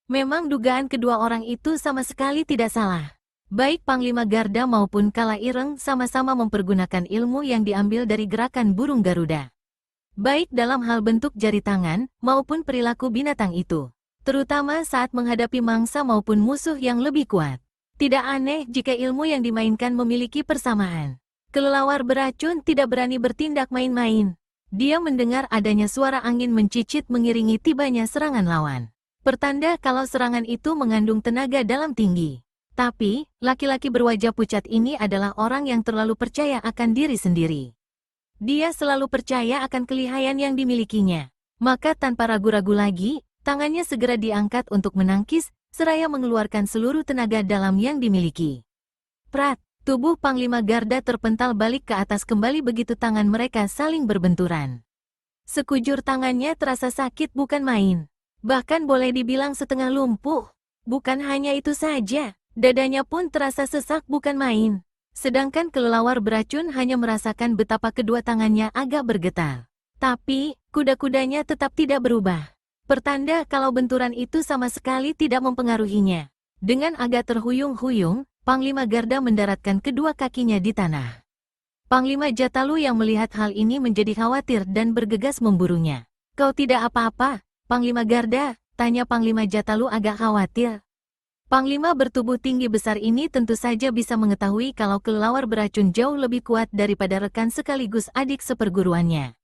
Memang dugaan kedua orang itu sama sekali tidak salah. Baik Panglima Garda maupun Kala Ireng sama-sama mempergunakan ilmu yang diambil dari gerakan burung Garuda. Baik dalam hal bentuk jari tangan, maupun perilaku binatang itu. Terutama saat menghadapi mangsa maupun musuh yang lebih kuat. Tidak aneh jika ilmu yang dimainkan memiliki persamaan. Kelelawar beracun tidak berani bertindak main-main. Dia mendengar adanya suara angin mencicit mengiringi tibanya serangan lawan. Pertanda kalau serangan itu mengandung tenaga dalam tinggi. Tapi, laki-laki berwajah pucat ini adalah orang yang terlalu percaya akan diri sendiri. Dia selalu percaya akan kelihayan yang dimilikinya. Maka tanpa ragu-ragu lagi, tangannya segera diangkat untuk menangkis, seraya mengeluarkan seluruh tenaga dalam yang dimiliki. Prat, tubuh Panglima Garda terpental balik ke atas kembali begitu tangan mereka saling berbenturan. Sekujur tangannya terasa sakit bukan main. Bahkan boleh dibilang setengah lumpuh. Bukan hanya itu saja, dadanya pun terasa sesak bukan main. Sedangkan kelelawar beracun hanya merasakan betapa kedua tangannya agak bergetar. Tapi, kuda-kudanya tetap tidak berubah. Pertanda kalau benturan itu sama sekali tidak mempengaruhinya. Dengan agak terhuyung-huyung, Panglima Garda mendaratkan kedua kakinya di tanah. Panglima Jatalu yang melihat hal ini menjadi khawatir dan bergegas memburunya. Kau tidak apa-apa, Panglima Garda? Tanya Panglima Jatalu agak khawatir. Panglima bertubuh tinggi besar ini tentu saja bisa mengetahui kalau kelelawar beracun jauh lebih kuat daripada rekan sekaligus adik seperguruannya.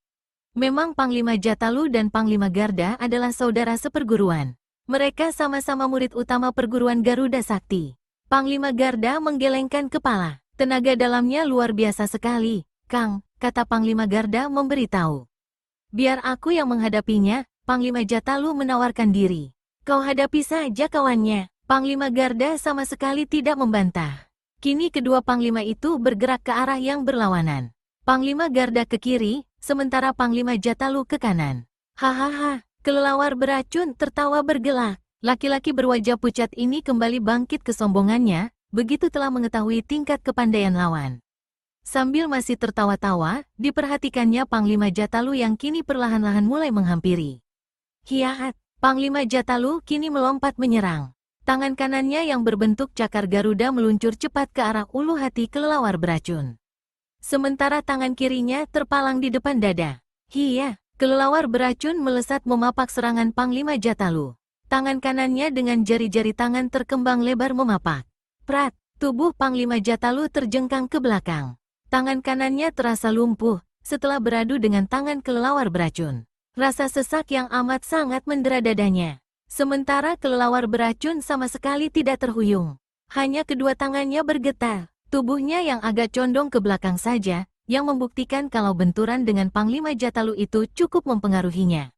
Memang Panglima Jatalu dan Panglima Garda adalah saudara seperguruan. Mereka sama-sama murid utama perguruan Garuda Sakti. Panglima Garda menggelengkan kepala. Tenaga dalamnya luar biasa sekali, Kang, kata Panglima Garda memberitahu. Biar aku yang menghadapinya, Panglima Jatalu menawarkan diri. Kau hadapi saja kawannya. Panglima Garda sama sekali tidak membantah. Kini kedua panglima itu bergerak ke arah yang berlawanan. Panglima Garda ke kiri, sementara Panglima Jatalu ke kanan. Hahaha, kelelawar beracun tertawa bergelak. Laki-laki berwajah pucat ini kembali bangkit kesombongannya, begitu telah mengetahui tingkat kepandaian lawan. Sambil masih tertawa-tawa, diperhatikannya Panglima Jatalu yang kini perlahan-lahan mulai menghampiri. Hiat, Panglima Jatalu kini melompat menyerang. Tangan kanannya yang berbentuk cakar Garuda meluncur cepat ke arah ulu hati kelelawar beracun. Sementara tangan kirinya terpalang di depan dada. Hiya, kelelawar beracun melesat memapak serangan Panglima Jatalu. Tangan kanannya dengan jari-jari tangan terkembang lebar memapak. Prat, tubuh Panglima Jatalu terjengkang ke belakang. Tangan kanannya terasa lumpuh, setelah beradu dengan tangan kelelawar beracun. Rasa sesak yang amat sangat mendera dadanya. Sementara kelelawar beracun sama sekali tidak terhuyung. Hanya kedua tangannya bergetar, tubuhnya yang agak condong ke belakang saja, yang membuktikan kalau benturan dengan Panglima Jatalu itu cukup mempengaruhinya.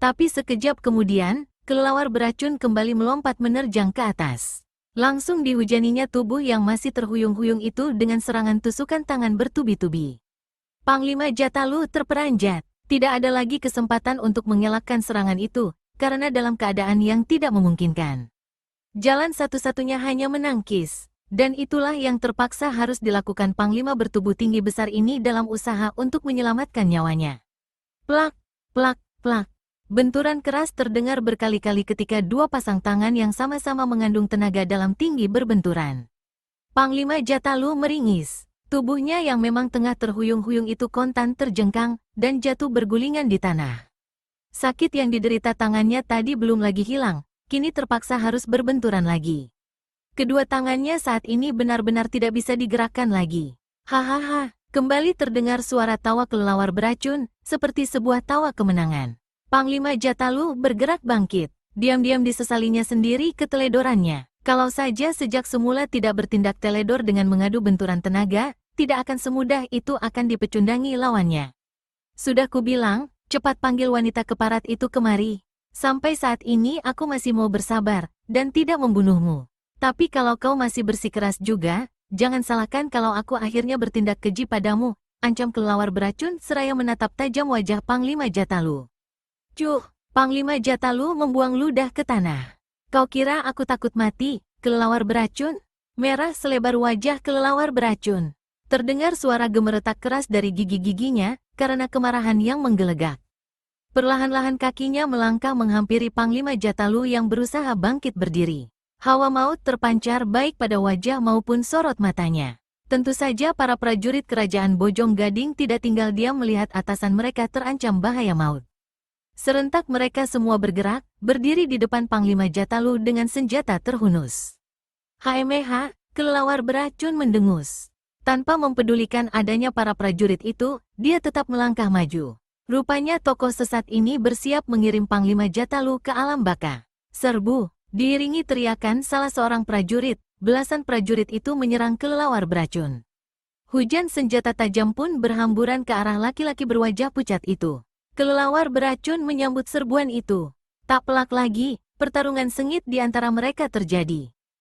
Tapi sekejap kemudian, kelelawar beracun kembali melompat menerjang ke atas. Langsung dihujaninya tubuh yang masih terhuyung-huyung itu dengan serangan tusukan tangan bertubi-tubi. Panglima Jatalu terperanjat, tidak ada lagi kesempatan untuk mengelakkan serangan itu, karena dalam keadaan yang tidak memungkinkan. Jalan satu-satunya hanya menangkis, dan itulah yang terpaksa harus dilakukan Panglima bertubuh tinggi besar ini dalam usaha untuk menyelamatkan nyawanya. Plak, plak, plak. Benturan keras terdengar berkali-kali ketika dua pasang tangan yang sama-sama mengandung tenaga dalam tinggi berbenturan. Panglima Jatalu meringis. Tubuhnya yang memang tengah terhuyung-huyung itu kontan terjengkang dan jatuh bergulingan di tanah. Sakit yang diderita tangannya tadi belum lagi hilang, kini terpaksa harus berbenturan lagi. Kedua tangannya saat ini benar-benar tidak bisa digerakkan lagi. Hahaha, kembali terdengar suara tawa kelelawar beracun, seperti sebuah tawa kemenangan. Panglima Jatalu bergerak bangkit. Diam-diam disesalinya sendiri keteledorannya. Kalau saja sejak semula tidak bertindak teledor dengan mengadu benturan tenaga, tidak akan semudah itu akan dipecundangi lawannya. Sudah kubilang, cepat panggil wanita keparat itu kemari. Sampai saat ini aku masih mau bersabar, dan tidak membunuhmu. Tapi kalau kau masih bersikeras juga, jangan salahkan kalau aku akhirnya bertindak keji padamu, ancam kelelawar beracun seraya menatap tajam wajah Panglima Jatalu. Cuh, Panglima Jatalu membuang ludah ke tanah. Kau kira aku takut mati, kelelawar beracun? Merah selebar wajah kelelawar beracun. Terdengar suara gemeretak keras dari gigi-giginya, karena kemarahan yang menggelegak. Perlahan-lahan kakinya melangkah menghampiri Panglima Jatalu yang berusaha bangkit berdiri. Hawa maut terpancar baik pada wajah maupun sorot matanya. Tentu saja para prajurit kerajaan Bojong Gading tidak tinggal diam melihat atasan mereka terancam bahaya maut. Serentak mereka semua bergerak, berdiri di depan Panglima Jatalu dengan senjata terhunus. HMH, kelelawar beracun mendengus. Tanpa mempedulikan adanya para prajurit itu, dia tetap melangkah maju. Rupanya tokoh sesat ini bersiap mengirim Panglima Jatalu ke alam baka. Serbu, diiringi teriakan salah seorang prajurit, belasan prajurit itu menyerang kelelawar beracun. Hujan senjata tajam pun berhamburan ke arah laki-laki berwajah pucat itu. Kelelawar beracun menyambut serbuan itu. Tak pelak lagi, pertarungan sengit di antara mereka terjadi.